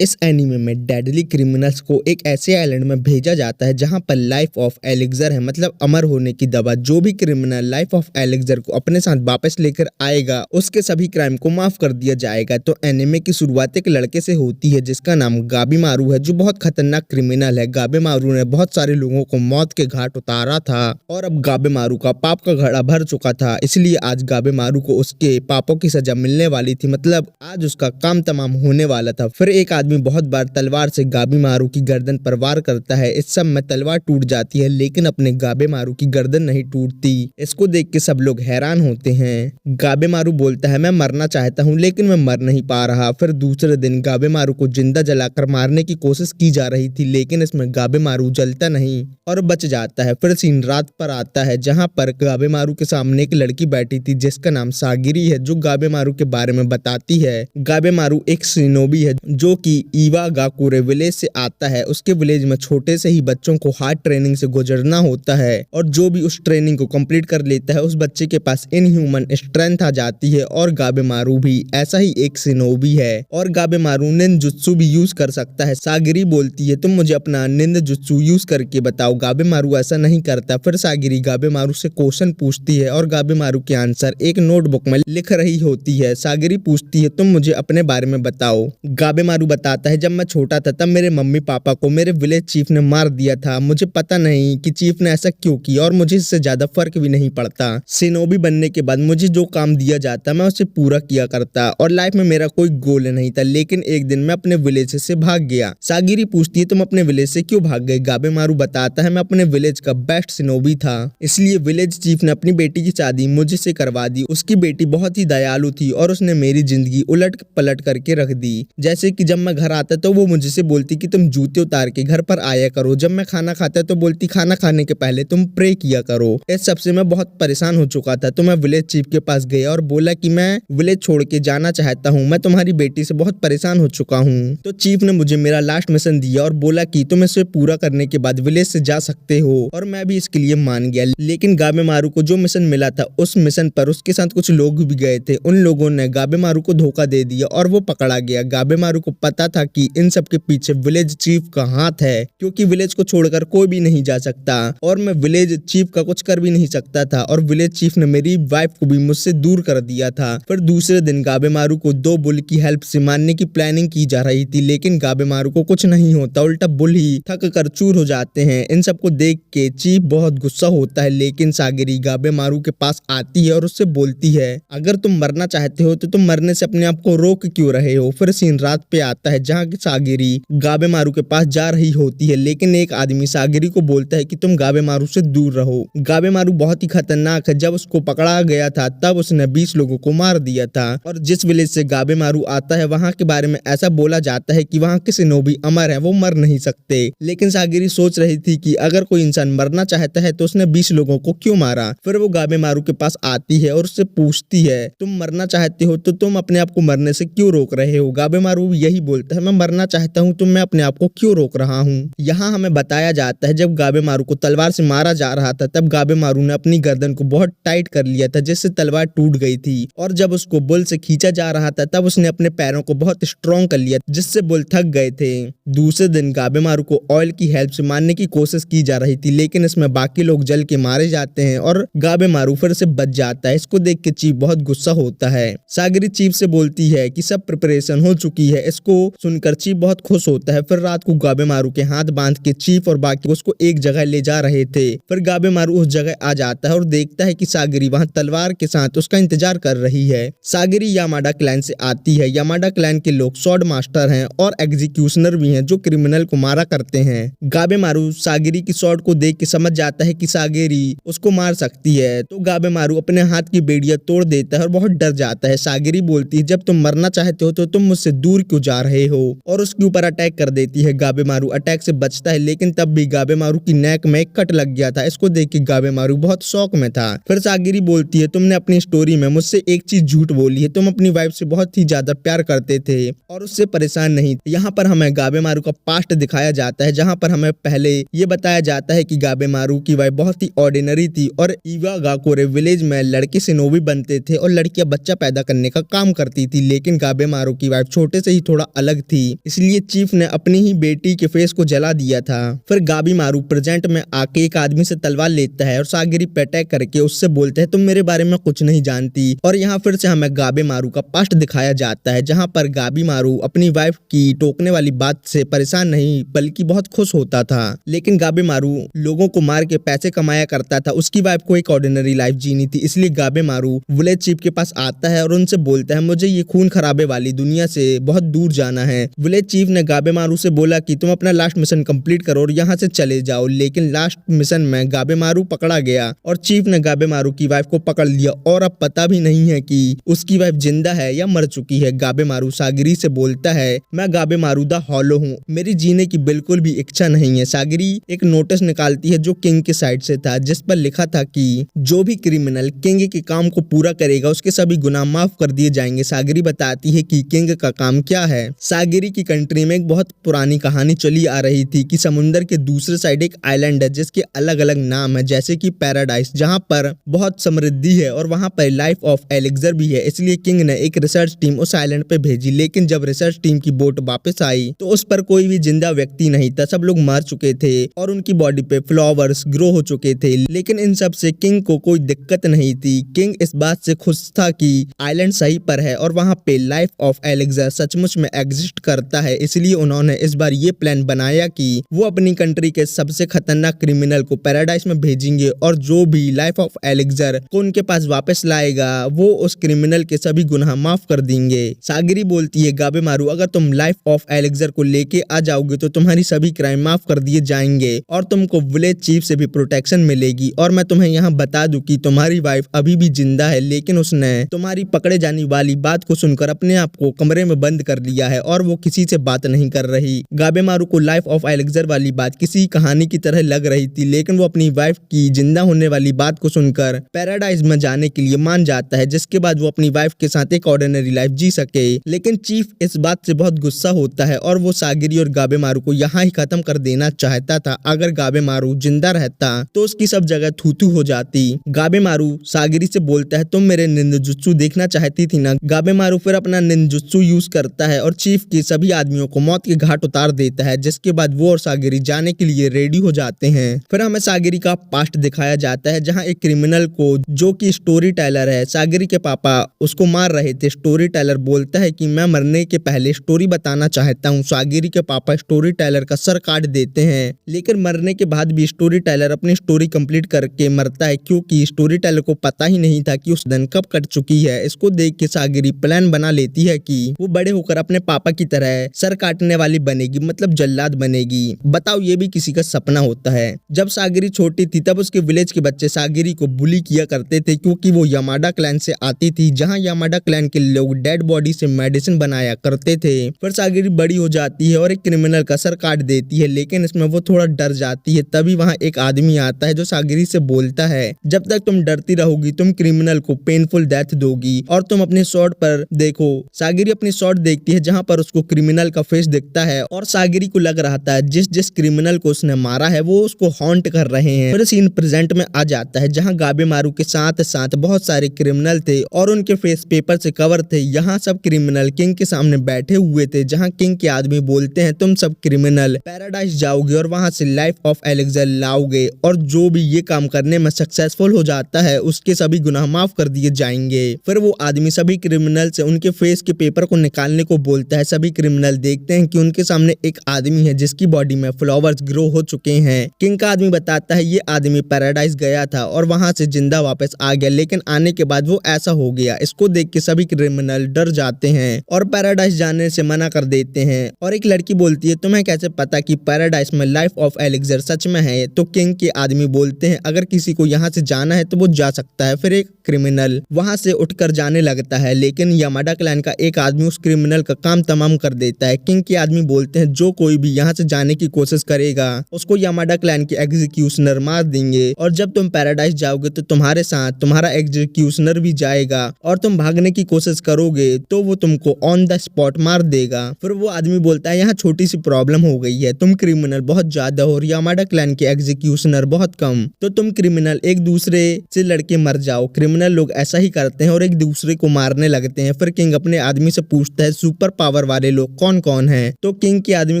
इस एनीमे में deadly criminals को एक ऐसे आइलैंड में भेजा जाता है जहां पर लाइफ ऑफ एलिक्सर है, मतलब अमर होने की दवा। जो भी क्रिमिनल लाइफ ऑफ एलिक्सर को अपने साथ वापस लेकर आएगा उसके सभी क्राइम को माफ कर दिया जाएगा। तो एनीमे की शुरुआत एक लड़के से होती है जिसका नाम गाबीमारू है, जो बहुत खतरनाक क्रिमिनल है। गाबीमारू ने बहुत सारे लोगों को मौत के घाट उतारा था और अब गाबीमारू का पाप का घड़ा भर चुका था, इसलिए आज गाबीमारू को उसके पापों की सजा मिलने वाली थी, मतलब आज उसका काम तमाम होने वाला था। फिर एक आदमी बहुत बार तलवार से गाबीमारू की गर्दन पर वार करता है। इस सब में तलवार टूट जाती है लेकिन अपने गाबीमारू की गर्दन नहीं टूटती। इसको देख के सब लोग हैरान होते हैं। गाबीमारू बोलता है मैं मरना चाहता हूँ लेकिन मैं मर नहीं पा रहा। फिर दूसरे दिन गाबीमारू को जिंदा जलाकर मारने की कोशिश की जा रही थी लेकिन इसमें गाबीमारू जलता नहीं और बच जाता है। फिर सीन रात पर आता है जहाँ पर गाबीमारू के सामने एक लड़की बैठी थी जिसका नाम सागिरी है, जो गाबीमारू के बारे में बताती है। गाबीमारू एक शिनोबी है जो कि इवागाकुरे विलेज से आता है। उसके विलेज में छोटे से ही बच्चों को हार्ड ट्रेनिंग से गुजरना होता है और जो भी उस ट्रेनिंग को कंप्लीट कर लेता है उस बच्चे के पास इनह्यूमन स्ट्रेंथ आ जाती है। और गाबीमारू भी ऐसा ही एक शिनोबी है और गाबीमारू निंजुत्सु भी यूज कर सकता है। सागिरी बोलती है तुम मुझे अपना निंजुत्सु यूज करके बताओ। गाबीमारू ऐसा नहीं करता। फिर सागिरी गाबीमारू से क्वेश्चन पूछती है और गाबीमारू के आंसर एक नोटबुक में लिख रही होती है। सागिरी पूछती है तुम मुझे अपने बारे में बताओ। गाबीमारू बताता है जब मैं छोटा था तब मेरे मम्मी पापा को मेरे विलेज चीफ ने मार दिया था। मुझे पता नहीं कि चीफ ने ऐसा क्यों किया और मुझे इससे ज्यादा फर्क भी नहीं पड़ता। शिनोबी बनने के बाद मुझे जो काम दिया जाता मैं उसे पूरा किया करता और लाइफ में मेरा कोई गोल नहीं था, लेकिन एक दिन मैं अपने विलेज से भाग गया। सागिरी पूछती है तुम अपने विलेज से क्यों भाग गए। गाबीमारू बताता है मैं अपने विलेज का बेस्ट शिनोबी था, इसलिए विलेज चीफ ने अपनी बेटी की शादी मुझे से करवा दी। उसकी बेटी बहुत ही दयालु थी और उसने मेरी जिंदगी उलट पलट करके रख दी। जैसे कि जब मैं घर आता तो वो मुझसे बोलती कि तुम जूते उतार के घर पर आया करो। जब मैं खाना खाता तो बोलती खाना खाने के पहले तुम प्रे किया करो। इस सबसे मैं बहुत परेशान हो चुका था तो मैं विलेज चीफ के पास गया और बोला कि मैं विलेज छोड़ के जाना चाहता हूँ, मैं तुम्हारी बेटी से बहुत परेशान हो चुका हूँ। तो चीफ ने मुझे मेरा लास्ट मिशन दिया और बोला कि तुम इसे पूरा करने के बाद विलेज से जा सकते हो और मैं भी इसके लिए मान गया। लेकिन गाबीमारू को जो मिशन मिला था उस मिशन पर उसके साथ कुछ लोग भी गए थे। उन लोगों ने गाबीमारू को धोखा दे दिया और वो पकड़ा गया। गाबीमारू को पता था कि इन सब के पीछे विलेज चीफ का हाथ है, क्योंकि विलेज को छोड़कर कोई भी नहीं जा सकता और मैं विलेज चीफ का कुछ कर भी नहीं सकता था और विलेज चीफ ने मेरी वाइफ को भी मुझसे दूर कर दिया था। फिर दूसरे दिन गाबीमारू को 2 बुल की हेल्प से मारने की प्लानिंग की जा रही थी, लेकिन गाबीमारू को कुछ नहीं होता, उल्टा बुल ही थक कर चूर हो जाते हैं। इन सबको देख के चीफ बहुत गुस्सा होता है, लेकिन सागिरी गाबीमारू के पास आती है और उससे बोलती है अगर तुम मरना चाहते हो तो तुम मरने से अपने आप को रोक क्यों रहे हो। फिर सीन रात पे आता है जहाँ की सागिरी गाबीमारू के पास जा रही होती है, लेकिन एक आदमी सागिरी को बोलता है कि तुम गाबीमारू से दूर रहो। गाबीमारू बहुत ही खतरनाक है। जब उसको पकड़ा गया था तब उसने 20 लोगों को मार दिया था और जिस विलेज से गाबीमारू आता है वहाँ के बारे में ऐसा बोला जाता है कि वहाँ के शिनोबी अमर है, वो मर नहीं सकते। लेकिन सागिरी सोच रही थी कि अगर कोई इंसान मरना चाहता है तो उसने 20 लोगों को क्यों मारा। फिर वो गाबीमारू के पास आती है और उससे पूछती है तुम मरना चाहते हो तो तुम अपने आप को मरने से क्यों रोक रहे हो। गाबीमारू यही बोलता है मैं मरना चाहता हूँ तो मैं अपने आप को क्यों रोक रहा हूँ। यहाँ हमें बताया जाता है जब गाबीमारू को तलवार से मारा जा रहा था तब गाबीमारू ने अपनी गर्दन को बहुत टाइट कर लिया था जिससे तलवार टूट गई थी और जब उसको बुल से खींचा जा रहा था तब उसने अपने पैरों को बहुत स्ट्रॉन्ग कर लिया जिससे बुल थक गए थे। दूसरे दिन गाबीमारू को ऑयल की हेल्प से मारने की कोशिश की जा रही थी, लेकिन इसमें बाकी लोग जल के मारे जाते हैं और गाबीमारू फिर से बच जाता है। इसको देख के चीफ बहुत गुस्सा होता है। सागिरी चीफ से बोलती है कि सब प्रिपरेशन हो चुकी है। इसको सुनकर चीफ बहुत खुश होता है। फिर रात को गाबीमारू के हाथ बांध के चीफ और बाकी उसको एक जगह ले जा रहे थे। फिर गाबीमारू उस जगह आ जाता है और देखता है कि सागिरी वहाँ तलवार के साथ उसका इंतजार कर रही है। सागिरी यामाडा क्लैन से आती है। यामाडा क्लैन के लोग स्वॉर्ड मास्टर हैं और एग्जीक्यूशनर भी हैं जो क्रिमिनल को मारा करते हैं। गाबीमारू सागिरी की स्वॉर्ड को देख के समझ जाता है कि सागिरी उसको मार सकती है, तो गाबीमारू अपने हाथ की बेड़ियां तोड़ देता है और बहुत डर जाता है। सागिरी बोलती है जब तुम मरना चाहते हो तो तुम मुझसे दूर क्यों जा रहे हो और उसके ऊपर अटैक कर देती है। गाबीमारू अटैक से बचता है, लेकिन तब भी गाबीमारू की नेक में एक कट लग गया था। इसको देख के गाबीमारू बहुत शौक में था। फिर सागिरी बोलती है तुमने अपनी स्टोरी में मुझसे एक चीज झूठ बोली है, तुम अपनी वाइफ से बहुत ही ज्यादा प्यार करते थे और उससे परेशान नहीं। यहाँ पर हमें गाबीमारू का पास्ट दिखाया जाता है, जहाँ पर हमें पहले ये बताया जाता है कि गाबीमारू की वाइफ बहुत ही ऑर्डिनरी थी और इवागाकुरे विलेज में लड़के शिनोबी बनते थे और लड़कियां बच्चा पैदा करने का काम करती थी, लेकिन गाबीमारू की वाइफ छोटे से ही थोड़ा अलग थी, इसलिए चीफ ने अपनी ही बेटी के फेस को जला दिया था। फिर गाबी मारू प्रेजेंट में आके एक आदमी से तलवार लेता है और सागिरी पे अटैक करके उससे बोलते हैं तुम मेरे बारे में कुछ नहीं जानती। और यहाँ फिर से हमें गाबे मारू का पास्ट दिखाया जाता है, जहाँ पर गाबी मारू अपनी वाइफ की टोकने वाली बात से परेशान नहीं बल्कि बहुत खुश होता था। लेकिन गाबे मारू लोगों को मार के पैसे कमाया करता था, उसकी वाइफ को एक ऑर्डिनरी लाइफ जीनी थी। इसलिए गाबे मारू विलेज चीफ के पास आता है और उनसे बोलता है मुझे ये खून खराबे वाली दुनिया से बहुत दूर जाना है। विलेज चीफ ने गाबे मारू से बोला कि तुम अपना लास्ट मिशन कंप्लीट करो और यहाँ से चले जाओ। लेकिन लास्ट मिशन में गाबे मारू पकड़ा गया और चीफ ने गाबे मारू की वाइफ को पकड़ लिया और अब पता भी नहीं है कि उसकी वाइफ जिंदा है या मर चुकी है। गाबे मारू सागिरी से बोलता है मैं गाबे मारू द हॉलो हूँ, मेरी जीने की बिल्कुल भी इच्छा नहीं है। सागिरी एक नोटिस निकालती है जो किंग के साइड से था, जिस पर लिखा था कि जो भी क्रिमिनल किंग के काम को पूरा करेगा उसके सभी गुनाह माफ कर दिए जाएंगे। सागिरी बताती है कि किंग का काम क्या है। सागिरी की कंट्री में एक बहुत पुरानी कहानी चली आ रही थी कि समुंदर के दूसरे साइड एक आइलैंड है जिसके अलग अलग नाम है, जैसे कि पैराडाइस, जहाँ पर बहुत समृद्धि है और वहाँ पर लाइफ ऑफ एलिक्सर भी है। इसलिए किंग ने एक रिसर्च टीम उस आइलैंड पे भेजी, लेकिन जब रिसर्च टीम की बोट वापस आई तो उस पर कोई भी जिंदा व्यक्ति नहीं था, सब लोग मर चुके थे और उनकी बॉडी पे फ्लावर्स ग्रो हो चुके थे। लेकिन इन सब से किंग को कोई दिक्कत नहीं थी। किंग इस बात से खुश था कि आइलैंड सही पर है और वहाँ पे लाइफ ऑफ एलिक्सर सचमुच में एग्जिस्ट करता है। इसलिए उन्होंने इस बार ये प्लान बनाया कि वो अपनी कंट्री के सबसे खतरनाक क्रिमिनल को पैराडाइस में भेजेंगे और जो भी लाइफ ऑफ एलिक्सर को उनके पास वापस लाएगा वो उस क्रिमिनल के सभी गुनाह माफ कर देंगे। सागिरी बोलती है गाबे मारू अगर तुम लाइफ ऑफ एलिक्सर को लेके आ जाओगे तो तुम्हारी सभी क्राइम माफ कर दिए जाएंगे और तुमको विलेज चीफ से भी प्रोटेक्शन मिलेगी। और मैं तुम्हें यहाँ बता दूं कि तुम्हारी वाइफ अभी भी जिंदा है, लेकिन उसने तुम्हारी पकड़े जाने वाली बात को सुनकर अपने आप को कमरे में बंद कर लिया है और वो किसी से बात नहीं कर रही। गाबे मारू को लाइफ ऑफ एलिक्सर वाली बात किसी कहानी की तरह लग रही थी, लेकिन वो अपनी वाइफ की जिंदा होने वाली बात को सुनकर पैराडाइज में जाने के लिए मान जाता है, जिसके बाद वो अपनी वाइफ के साथ एक ऑर्डिनरी लाइफ जी सके। लेकिन चीफ इस बात से बहुत गुस्सा होता है और वो सागिरी और गाबे मारू को यहाँ ही खत्म कर देना चाहता था। अगर गाबे मारू जिंदा रहता तो उसकी सब जगह थूथू हो जाती। गाबे मारू सागिरी से बोलता है तुम मेरे निंजुत्सु देखना चाहती थी ना। गाबे मारू फिर अपना निंजुत्सु यूज करता है और चीफ के सभी आदमियों को मौत के घाट उतार देता है, जिसके बाद वो और सागिरी जाने के लिए रेडी हो जाते हैं। फिर हमें सागिरी का पास्ट दिखाया जाता है, जहाँ एक क्रिमिनल को जो कि स्टोरी टेलर है, सागिरी के पापा उसको मार रहे थे। स्टोरी टेलर बोलता है कि मैं मरने के पहले स्टोरी बताना चाहता हूँ। सागिरी के पापा स्टोरी टेलर का सर काट देते हैं, लेकिन मरने के बाद भी स्टोरी टेलर अपनी स्टोरी कंप्लीट करके मरता है, क्योंकि स्टोरी टेलर को पता ही नहीं था कि उस दिन कब कट चुकी है। इसको देख के सागिरी प्लान बना लेती है कि वो बड़े होकर अपने पापा की तरह सर काटने वाली बनेगी, मतलब जल्लाद बनेगी। बताओ ये भी किसी का सपना होता है। जब सागिरी छोटी थी तब उसके विलेज के बच्चे सागिरी को बुली किया करते थे, क्योंकि वो यामाडा क्लैन से आती थी, जहाँ यामाडा क्लैन के लोग डेड बॉडी से मेडिसिन बनाया करते थे। फिर सागिरी बड़ी हो जाती है और एक क्रिमिनल का सर काट देती है, लेकिन इसमें वो थोड़ा डर जाती है। तभी वहाँ एक आदमी आता है जो सागिरी से बोलता है जब तक तुम डरती रहोगी तुम क्रिमिनल को पेनफुल डेथ दोगी और तुम अपने शॉट पर देखो। सागिरी अपनी शॉट देखती है जहाँ पर उसको क्रिमिनल का फेस दिखता है और सागिरी को लग रहा था जिस जिस क्रिमिनल को उसने मारा है वो उसको हॉन्ट कर रहे हैं। फिर सीन प्रेजेंट में आ जाता है, जहाँ गाबे मारू के साथ साथ बहुत सारे क्रिमिनल थे और उनके फेस पेपर से कवर थे। यहाँ सब क्रिमिनल किंग के सामने बैठे हुए थे, जहाँ किंग के आदमी बोलते हैं तुम सब क्रिमिनल पैराडाइज जाओगे और वहाँ से लाइफ ऑफ एलिक्सर लाओगे और जो भी ये काम करने में सक्सेसफुल हो जाता है उसके सभी गुनाह माफ कर दिए जाएंगे। फिर वो आदमी सभी क्रिमिनल से उनके फेस के पेपर को निकालने को बोलता है। सभी क्रिमिनल देखते हैं कि उनके सामने एक आदमी है जिसकी बॉडी में फ्लावर्स ग्रो हो चुके हैं। किंग का आदमी बताता है ये आदमी पैराडाइज गया था और वहां से जिंदा वापस आ गया, लेकिन आने के बाद वो ऐसा हो गया। इसको देख के सभी क्रिमिनल डर जाते हैं और पैराडाइज जाने से मना कर देते हैं। और एक लड़की बोलती है तुम्हें कैसे पता कि पैराडाइज में लाइफ ऑफ एलिक्सर सच में है? तो किंग के आदमी बोलते हैं अगर किसी को यहाँ से जाना है तो वो जा सकता है। फिर एक क्रिमिनल वहां से उठकर जाने लगता है, लेकिन यामाडा क्लैन का एक आदमी उस क्रिमिनल का काम तमाम कर देता है। किंग के आदमी बोलते हैं जो कोई भी यहाँ से जाने की कोशिश करेगा उसको यामाडा क्लैन के एग्जीक्यूशनर मार देंगे और जब तुम पैराडाइज जाओगे तो तुम्हारे साथ तुम्हारा एग्जीक्यूशनर भी जाएगा और तुम भागने की कोशिश करोगे तो वो तुमको ऑन द स्पॉट मार देगा। फिर वो आदमी बोलता है यहाँ छोटी सी प्रॉब्लम हो गई है, तुम क्रिमिनल बहुत ज्यादा हो और यामाडा क्लैन के एग्जीक्यूशनर बहुत कम, तो तुम क्रिमिनल एक दूसरे से लड़के मर जाओ। क्रिमिनल लोग ऐसा ही करते हैं और एक दूसरे को मारने लगते हैं। फिर किंग अपने आदमी से पूछता है सुपर पावर वाले लोग कौन कौन हैं। तो किंग के आदमी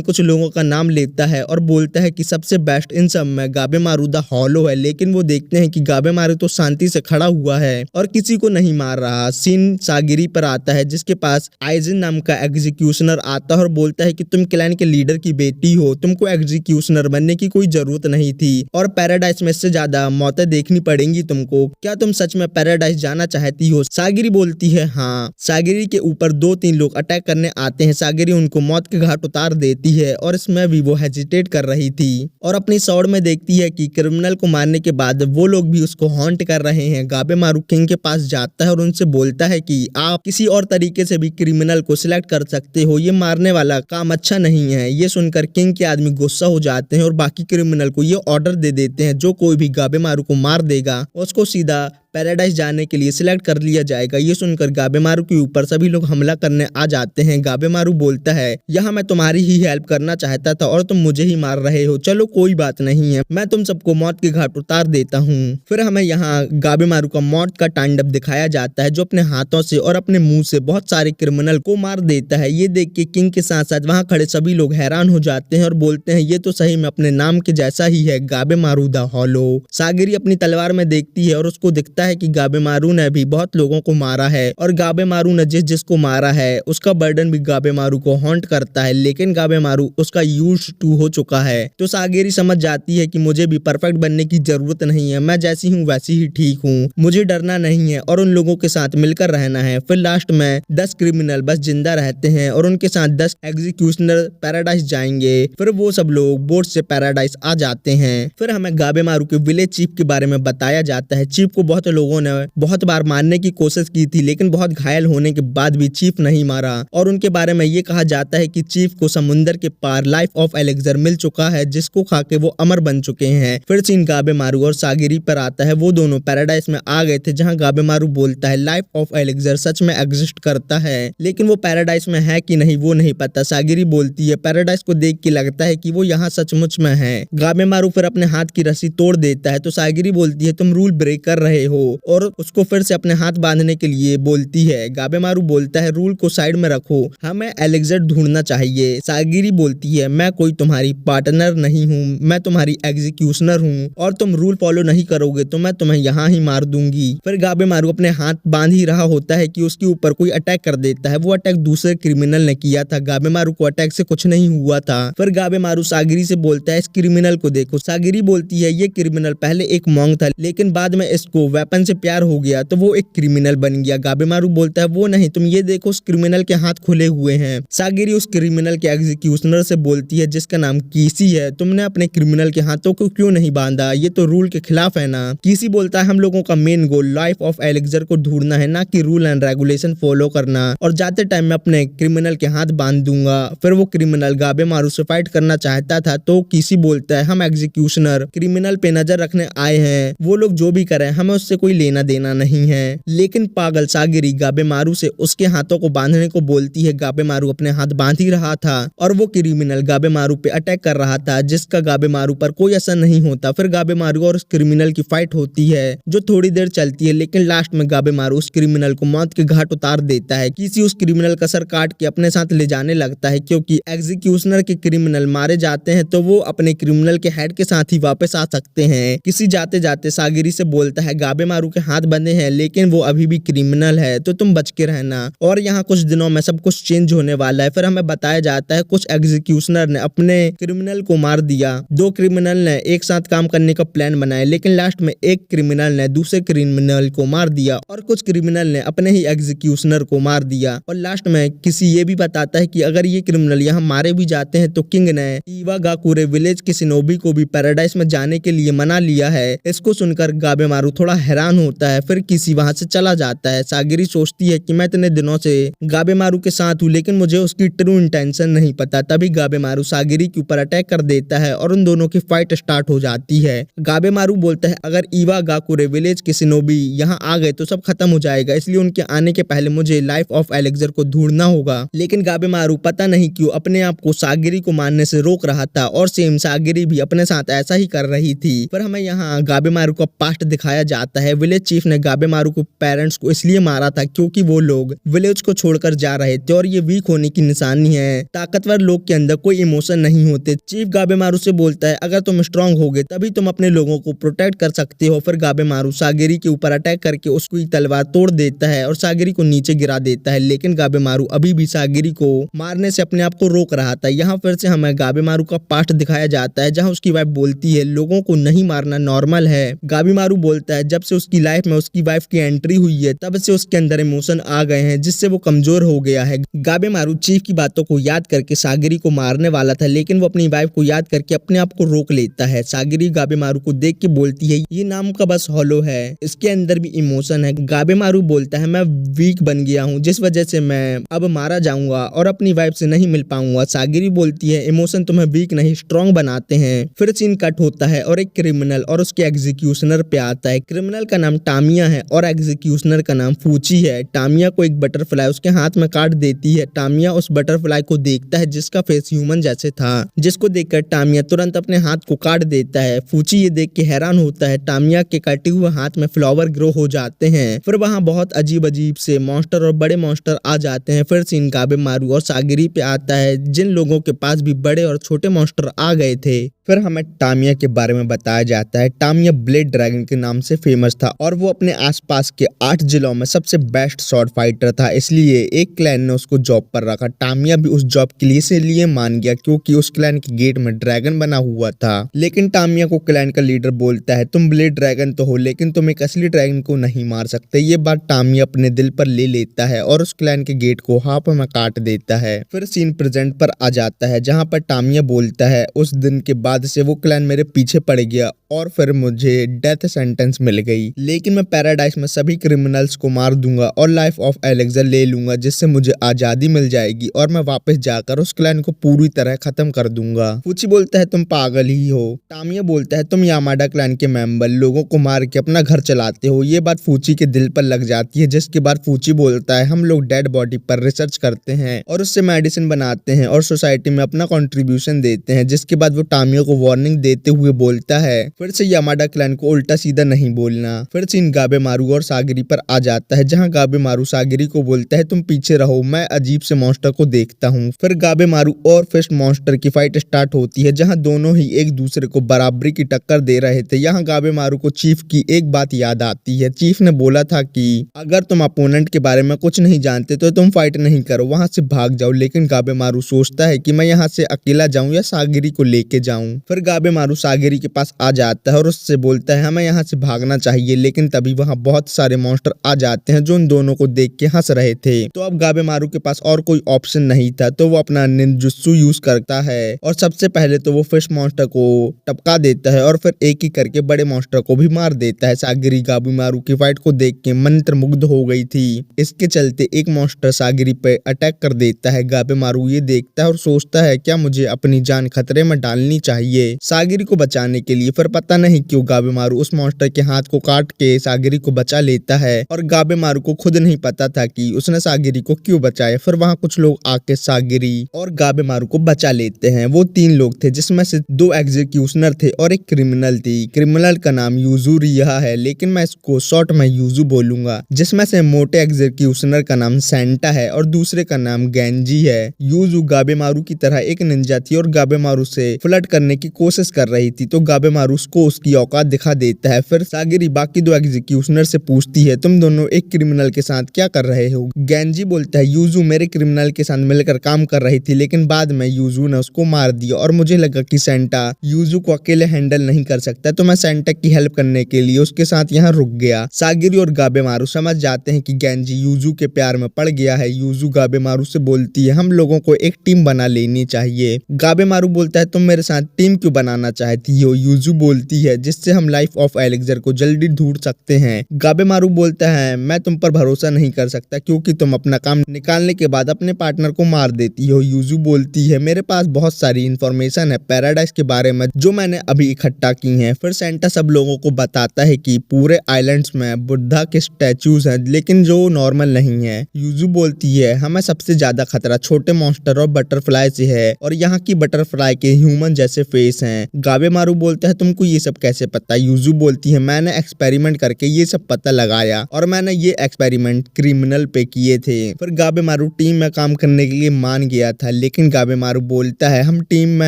कुछ लोगों का नाम लेता है और बोलता है कि सबसे बेस्ट इन सब में गाबेमारू द हॉलो है, लेकिन वो देखते हैं कि गाबेमारू तो शांति से खड़ा हुआ है और किसी को नहीं मार रहा। सीन सागिरी पर आता है जिसके पास आइजिन नाम का एग्जीक्यूशनर आता है और बोलता है कि तुम क्लैन के लीडर की बेटी हो, तुमको एग्जीक्यूशनर बनने की कोई जरूरत नहीं थी और पैराडाइज में इससे ज्यादा मौतें देखनी पड़ेंगी तुमको। क्या तुम सच में पैराडाइज जाना चाहती हो? सागिरी बोलती है हाँ। सागिरी के ऊपर 2-3 लोग अटैक करने आते हैं। सागिरी उनको मौत के घाट उतार देती है और इसमें भी वो हेजिटेट कर रही थी और अपनी सौड़ में देखती है कि क्रिमिनल को मारने के बाद वो लोग भी उसको हॉन्ट कर रहे हैं। गाबेमारू किंग के पास जाता है और उनसे बोलता है कि आप किसी और तरीके से भी क्रिमिनल को सिलेक्ट कर सकते हो, ये मारने वाला काम अच्छा नहीं है। ये सुनकर किंग के आदमी गुस्सा हो जाते हैं और बाकी क्रिमिनल को ये ऑर्डर दे देते हैं जो कोई भी गाबेमारू को मार देगा उसको सीधा पैराडाइज जाने के लिए सिलेक्ट कर लिया जाएगा। ये सुनकर गाबेमारू के ऊपर सभी लोग हमला करने आ जाते हैं। गाबेमारू बोलता है यहाँ मैं तुम्हारी ही हेल्प करना चाहता था और तुम मुझे ही मार रहे हो, चलो कोई बात नहीं है, मैं तुम सबको मौत के घाट उतार देता हूँ। फिर हमें यहाँ गाबेमारू का मौत का तांडव दिखाया जाता है जो अपने हाथों से और अपने मुंह से बहुत सारे क्रिमिनल को मार देता है। ये देख के किंग के साथ साथ वहाँ खड़े सभी लोग हैरान हो जाते हैं और बोलते हैं ये तो सही में अपने नाम के जैसा ही है, गाबेमारू द हॉलो। सागिरी अपनी तलवार में देखती है और उसको दिखता है कि गाबेमारू ने भी बहुत लोगों को मारा है और गाबेमारू ने जिसको मारा है उसका बर्डन भी गाबेमारू को हॉन्ट करता है, लेकिन गाबेमारू उसका यूज्ड टू हो चुका है। तो सागिरी समझ जाती है कि मुझे भी परफेक्ट बनने की जरूरत नहीं है, मैं जैसी हूँ वैसी ही ठीक हूँ, मुझे डरना नहीं है और उन लोगों के साथ मिलकर रहना है। फिर लास्ट में 10 क्रिमिनल बस जिंदा रहते हैं और उनके साथ 10 एग्जीक्यूशनर पैराडाइज जाएंगे। फिर वो सब लोग बोट से पैराडाइज आ जाते हैं। फिर हमें गाबेमारू के विलेज चीफ के बारे में बताया जाता है। चीफ को बहुत लोगों ने बहुत बार मारने की कोशिश की थी, लेकिन बहुत घायल होने के बाद भी चीफ नहीं मारा और उनके बारे में ये कहा जाता है कि चीफ को समुंदर के पार लाइफ ऑफ एलेक्जर मिल चुका है जिसको खा के वो अमर बन चुके हैं। फिर सीन गाबेमारू और सागिरी पर आता है। वो दोनों पैराडाइज में आ गए थे जहाँ गाबेमारू बोलता है लाइफ ऑफ एलेक्जर सच में एग्जिस्ट करता है, लेकिन वो पैराडाइज में है कि नहीं वो नहीं पता। सागिरी बोलती है पैराडाइज को देख के लगता है कि वो यहाँ सचमुच में है। गाबेमारू फिर अपने हाथ की रस्सी तोड़ देता है तो सागिरी बोलती है तुम रूल ब्रेक कर रहे हो और उसको फिर से अपने हाथ बांधने के लिए बोलती है। गाबेमारू बोलता है रूल को साइड में रखो, हमें एलेक्जर ढूंढना चाहिए। सागिरी बोलती है मैं कोई तुम्हारी पार्टनर नहीं हूँ, मैं तुम्हारी एग्जीक्यूशनर हूँ और तुम रूल फॉलो नहीं करोगे तो मैं तुम्हें यहाँ ही मार दूंगी। फिर गाबेमारू अपने हाथ बांध ही रहा होता है कि उसके ऊपर कोई अटैक कर देता है। वो अटैक दूसरे क्रिमिनल ने किया था, गाबेमारू को अटैक से कुछ नहीं हुआ था। फिर गाबेमारू सागिरी से बोलता है इस क्रिमिनल को देखो। सागिरी बोलती है ये क्रिमिनल पहले एक मॉन्क था लेकिन बाद में इसको वेपन से प्यार हो गया तो वो एक क्रिमिनल बन गया। गाबेमारू बोलता है वो नहीं, तुम ये देखो उस क्रिमिनल के हाथ खुले हुए हैं। सागिरी उस क्रिमिनल के एग्जीक्यूशनर से बोलती है जिसका नाम कीसी है, तुमने अपने क्रिमिनल के हाथों को क्यों नहीं बांधा, ये तो रूल के खिलाफ है ना। कीसी बोलता है हम लोगों का main goal life of elixir को ढूंढना है, ना कि रूल एंड रेगुलेशन फॉलो करना, और जाते टाइम मैं अपने क्रिमिनल के हाथ बांध दूंगा। फिर वो क्रिमिनल गाबेमारू से फाइट करना चाहता था तो कीसी बोलता है हम एग्जीक्यूशनर क्रिमिनल पे नजर रखने आए हैं, वो लोग जो भी करें हमें उससे कोई लेना देना नहीं है। लेकिन पागल सागिरी गाबेमारू से उसके हाथों को बांधने को बोलती है। गाबेमारू अपने हाथ बांध ही रहा था और वो क्रिमिनल गाबेमारू पे अटैक कर रहा था जिसका गाबेमारू पर कोई असर नहीं होता। फिर गाबेमारू और उस क्रिमिनल की फाइट होती है जो थोड़ी देर चलती है, लेकिन लास्ट में गाबेमारू उस क्रिमिनल को मौत के घाट उतार देता है। किसी उस क्रिमिनल का सर काट के अपने साथ ले जाने लगता है, क्योंकि एग्जीक्यूशनर के क्रिमिनल मारे जाते हैं तो वो अपने क्रिमिनल के हेड के साथ ही वापस आ सकते हैं। किसी जाते जाते सागिरी से बोलता है गाबेमारू के हाथ बंधे हैं लेकिन वो अभी भी क्रिमिनल है तो तुम बच के रहना, और यहाँ कुछ दिनों में सब कुछ चेंज होने वाला है। फिर हमें बताया जाता है कुछ एग्जीक्यूशनर ने अपने क्रिमिनल को मार दिया। 2 क्रिमिनल ने एक साथ काम करने का प्लान बनाया, लेकिन लास्ट में एक क्रिमिनल ने दूसरे क्रिमिनल को मार दिया और कुछ क्रिमिनल ने अपने ही एग्जीक्यूशनर को मार दिया। और लास्ट में किसी ये भी बताता है कि अगर ये क्रिमिनल यहाँ मारे भी जाते हैं तो किंग ने इवागाकुरे विलेज के शिनोबी को भी पैराडाइज में जाने के लिए मना लिया है। इसको सुनकर गाबेमारू थोड़ा हैरान होता है। फिर किसी वहां से चला जाता है। सागिरी सोचती है कि मैं इतने दिनों से गाबेमारू के साथ हूँ लेकिन मुझे उसकी ट्रू इंटेंशन नहीं पता। तभी गाबेमारू सागिरी के ऊपर अटैक कर देता है और उन दोनों की फाइट स्टार्ट हो जाती है। गाबेमारू बोलता है अगर इवागाकुरे विलेज के शिनोबी यहाँ आ गए तो सब खत्म हो जाएगा, इसलिए उनके आने के पहले मुझे लाइफ ऑफ एलेक्जर को ढूंढना होगा। लेकिन गाबेमारू पता नहीं क्यों अपने आप को सागिरी को मारने से रोक रहा था और सेम सागिरी भी अपने साथ ऐसा ही कर रही थी। फिर हमें यहाँ गाबेमारू का पास्ट दिखाया जाता है। है विलेज चीफ ने गाबेमारू को पेरेंट्स को इसलिए मारा था क्योंकि वो लोग विलेज को छोड़कर जा रहे थे और ये वीक होने की निशानी है। ताकतवर लोग के अंदर कोई इमोशन नहीं होते। चीफ गाबेमारू से बोलता है अगर तुम स्ट्रांग होगे तभी तुम अपने लोगों को प्रोटेक्ट कर सकते हो। फिर गाबेमारू सागिरी के ऊपर अटैक करके उसकी तलवार तोड़ देता है और सागिरी को नीचे गिरा देता है, लेकिन गाबेमारू अभी भी सागिरी को मारने से अपने आप को रोक रहा था। यहाँ फिर से हमें गाबेमारू का पास्ट दिखाया जाता है जहाँ उसकी वाइफ बोलती है लोगों को नहीं मारना नॉर्मल है। गाबेमारू बोलता है जब से उसकी लाइफ में उसकी वाइफ की एंट्री हुई है तब से उसके अंदर इमोशन आ गए हैं जिससे वो कमजोर हो गया है। गाबेमारू चीफ की बातों को याद करके सागिरी को मारने वाला था, लेकिन वो अपनी वाइफ को याद करके अपने आप को रोक लेता है। सागिरी गाबेमारू को देख के बोलती है ये नाम का बस हॉलो है, इसके अंदर भी इमोशन है। गाबेमारू बोलता है मैं वीक बन गया हूँ जिस वजह से मैं अब मारा जाऊंगा और अपनी वाइफ से नहीं मिल पाऊंगा। सागिरी बोलती है इमोशन तुम्हें वीक नहीं स्ट्रॉन्ग बनाते हैं। फिर सीन कट होता है और एक क्रिमिनल और उसके एग्जीक्यूशनर पे आता है। क्रिमिनल का नाम टामिया है और एग्जीक्यूशनर का नाम फूची है। टामिया को एक बटरफ्लाई उसके हाथ में काट देती है। टामिया उस बटरफ्लाई को देखता है जिसका फेस ह्यूमन जैसे था, जिसको देखकर टामिया तुरंत अपने हाथ को काट देता है। फूची ये देख के हैरान होता है। टामिया के कटे हुए हाथ में फ्लावर ग्रो हो जाते हैं। फिर वहाँ बहुत अजीब अजीब से मॉन्स्टर और बड़े मॉन्स्टर आ जाते हैं। फिर सीन गाबेमारू और सागिरी पे आता है जिन लोगों के पास भी बड़े और छोटे मॉन्स्टर आ गए थे। फिर हमें टामिया के बारे में बताया जाता है। टामिया ब्लेड ड्रैगन के नाम से फेमस था और वो अपने आसपास के 8 जिलों में सबसे बेस्ट स्वॉर्ड फाइटर था, इसलिए एक क्लैन ने उसको जॉब पर रखा। टामिया भी उस जॉब के लिए इसीलिए मान गया क्योंकि उस क्लैन के गेट में ड्रैगन बना हुआ था। लेकिन टामिया को क्लैन का लीडर बोलता है तुम ब्लेड ड्रैगन तो हो लेकिन तुम एक असली ड्रैगन को नहीं मार सकते। ये बात टामिया अपने दिल पर ले लेता है और उस क्लैन के गेट को हाफ में काट देता है। फिर सीन प्रेजेंट पर आ जाता है जहाँ पर टामिया बोलता है उस दिन के बाद से वो क्लैन मेरे पीछे पड़ गया और फिर मुझे डेथ सेंटेंस मिल गई, लेकिन मैं पैराडाइज में सभी क्रिमिनल्स को मार दूंगा और लाइफ ऑफ एलेक्सर ले लूंगा जिससे मुझे आजादी मिल जाएगी और मैं वापस जाकर उस क्लैन को पूरी तरह खत्म कर दूंगा। फूची बोलता है तुम पागल ही हो। टामिया बोलता है तुम यामाडा क्लैन के मेंबर लोगों को मार के अपना घर चलाते हो। ये बात फूची के दिल पर लग जाती है, जिसके बाद फूची बोलता है हम लोग डेड बॉडी पर रिसर्च करते हैं और उससे मेडिसिन बनाते हैं और सोसाइटी में अपना कंट्रीब्यूशन देते हैं। जिसके बाद वो टामिया को वार्निंग देते हुए बोलता है फिर से यामाडा क्लैन को उल्टा सीधा नहीं बोलना। फिर सीन गाबेमारू और सागिरी पर आ जाता है जहाँ गाबेमारू सागिरी को बोलता है तुम पीछे रहो, मैं अजीब से मॉन्स्टर को देखता हूँ। फिर गाबेमारू और फिश मॉन्स्टर की फाइट स्टार्ट होती है जहाँ दोनों ही एक दूसरे को बराबरी की टक्कर दे रहे थे। यहाँ गाबेमारू को चीफ की एक बात याद आती है। चीफ ने बोला था कि अगर तुम अपोनेंट के बारे में कुछ नहीं जानते तो तुम फाइट नहीं करो, वहां से भाग जाओ। लेकिन गाबेमारू सोचता है कि मैं यहाँ से अकेला जाऊं या सागिरी को लेके जाऊं। फिर गाबेमारू सागिरी के पास आ जाता है और उससे बोलता है हमें यहाँ से भागना चाहिए, लेकिन तभी वहाँ बहुत सारे मॉन्स्टर आ जाते हैं जो उन दोनों को देख के हंस रहे थे। तो अब गाबेमारू के पास और कोई ऑप्शन नहीं था, तो वो अपना निंजुत्सु यूज करता है और सबसे पहले तो वो फिश मॉन्स्टर को टपका देता है और फिर एक एक करके बड़े मॉन्स्टर को भी मार देता है। सागिरी गाबेमारू की फाइट को देख के मंत्रमुग्ध हो गई थी। इसके चलते एक मॉन्स्टर सागिरी पे अटैक कर देता है। गाबेमारू ये देखता है और सोचता है क्या मुझे अपनी जान खतरे में डालनी चाहिए सागिरी को बचाने के लिए। फिर पता नहीं क्यों गाबेमारू उस मॉन्स्टर के हाथ को काट के सागिरी को बचा लेता है और गाबेमारू को खुद नहीं पता था कि उसने सागिरी को क्यों बचाया। फिर वहाँ कुछ लोग आके सागिरी और गाबेमारू को बचा लेते हैं। वो 3 लोग थे जिसमें से 2 एग्जीक्यूशनर थे और एक क्रिमिनल थी। क्रिमिनल का नाम यूजू रिया है, लेकिन मैं इसको शॉर्ट में यूजू बोलूंगा। जिसमें से मोटे एग्जीक्यूशनर का नाम सेंटा है और दूसरे का नाम गेंजी है। यूजू गाबेमारू की तरह एक निंजा थी और गाबेमारू से फ्लर्ट करने की कोशिश कर रही थी, तो गाबेमारू उसको उसकी औकात दिखा देता है। फिर सागिरी बाकी 2 एग्जीक्यूशनर से पूछती है तुम दोनों एक क्रिमिनल के साथ क्या कर रहे हो। गेंजी बोलता है यूजू मेरे क्रिमिनल के साथ मिलकर काम कर रही थी, लेकिन बाद में यूजू ने उसको मार दिया और मुझे लगा कि सेंटा यूजू को अकेले हैंडल नहीं कर सकता, तो मैं सेंटा की हेल्प करने के लिए उसके साथ यहाँ रुक गया। सागिरी और गाबेमारू समझ जाते हैं कि गेंजी यूजू के प्यार में पड़ गया है। यूजू गाबेमारू से बोलती है हम लोगों को एक टीम बना लेनी चाहिए। गाबेमारू बोलता है तुम मेरे साथ टीम क्यों बनाना चाहती हो। यूजू बोलती है जिससे हम लाइफ ऑफ एलेक्सर को जल्दी ढूंढ सकते हैं। गाबेमारू बोलता है मैं तुम पर भरोसा नहीं कर सकता क्योंकि तुम अपना काम निकालने के बाद अपने पार्टनर को मार देती हो। यूजू बोलती है मेरे पास बहुत सारी इंफॉर्मेशन है पैराडाइज के बारे में जो मैंने अभी इकट्ठा की है। फिर सेंटा सब लोगों को बताता है कि पूरे आइलैंड्स में बुद्धा के स्टैचूज हैं, लेकिन जो नॉर्मल नहीं है। यूजू बोलती है हमें सबसे ज्यादा खतरा छोटे मॉन्स्टर और बटरफ्लाई से है और यहाँ की बटरफ्लाई के ह्यूमन जैसे फेस हैं। गाबेमारू बोलता है तुमको ये सब कैसे पता। यूजू बोलती है मैंने एक्सपेरिमेंट करके ये सब पता लगाया और मैंने ये एक्सपेरिमेंट क्रिमिनल पे किए थे। फिर गाबेमारू टीम में काम करने के लिए मान गया था, लेकिन गाबेमारू बोलता है हम टीम में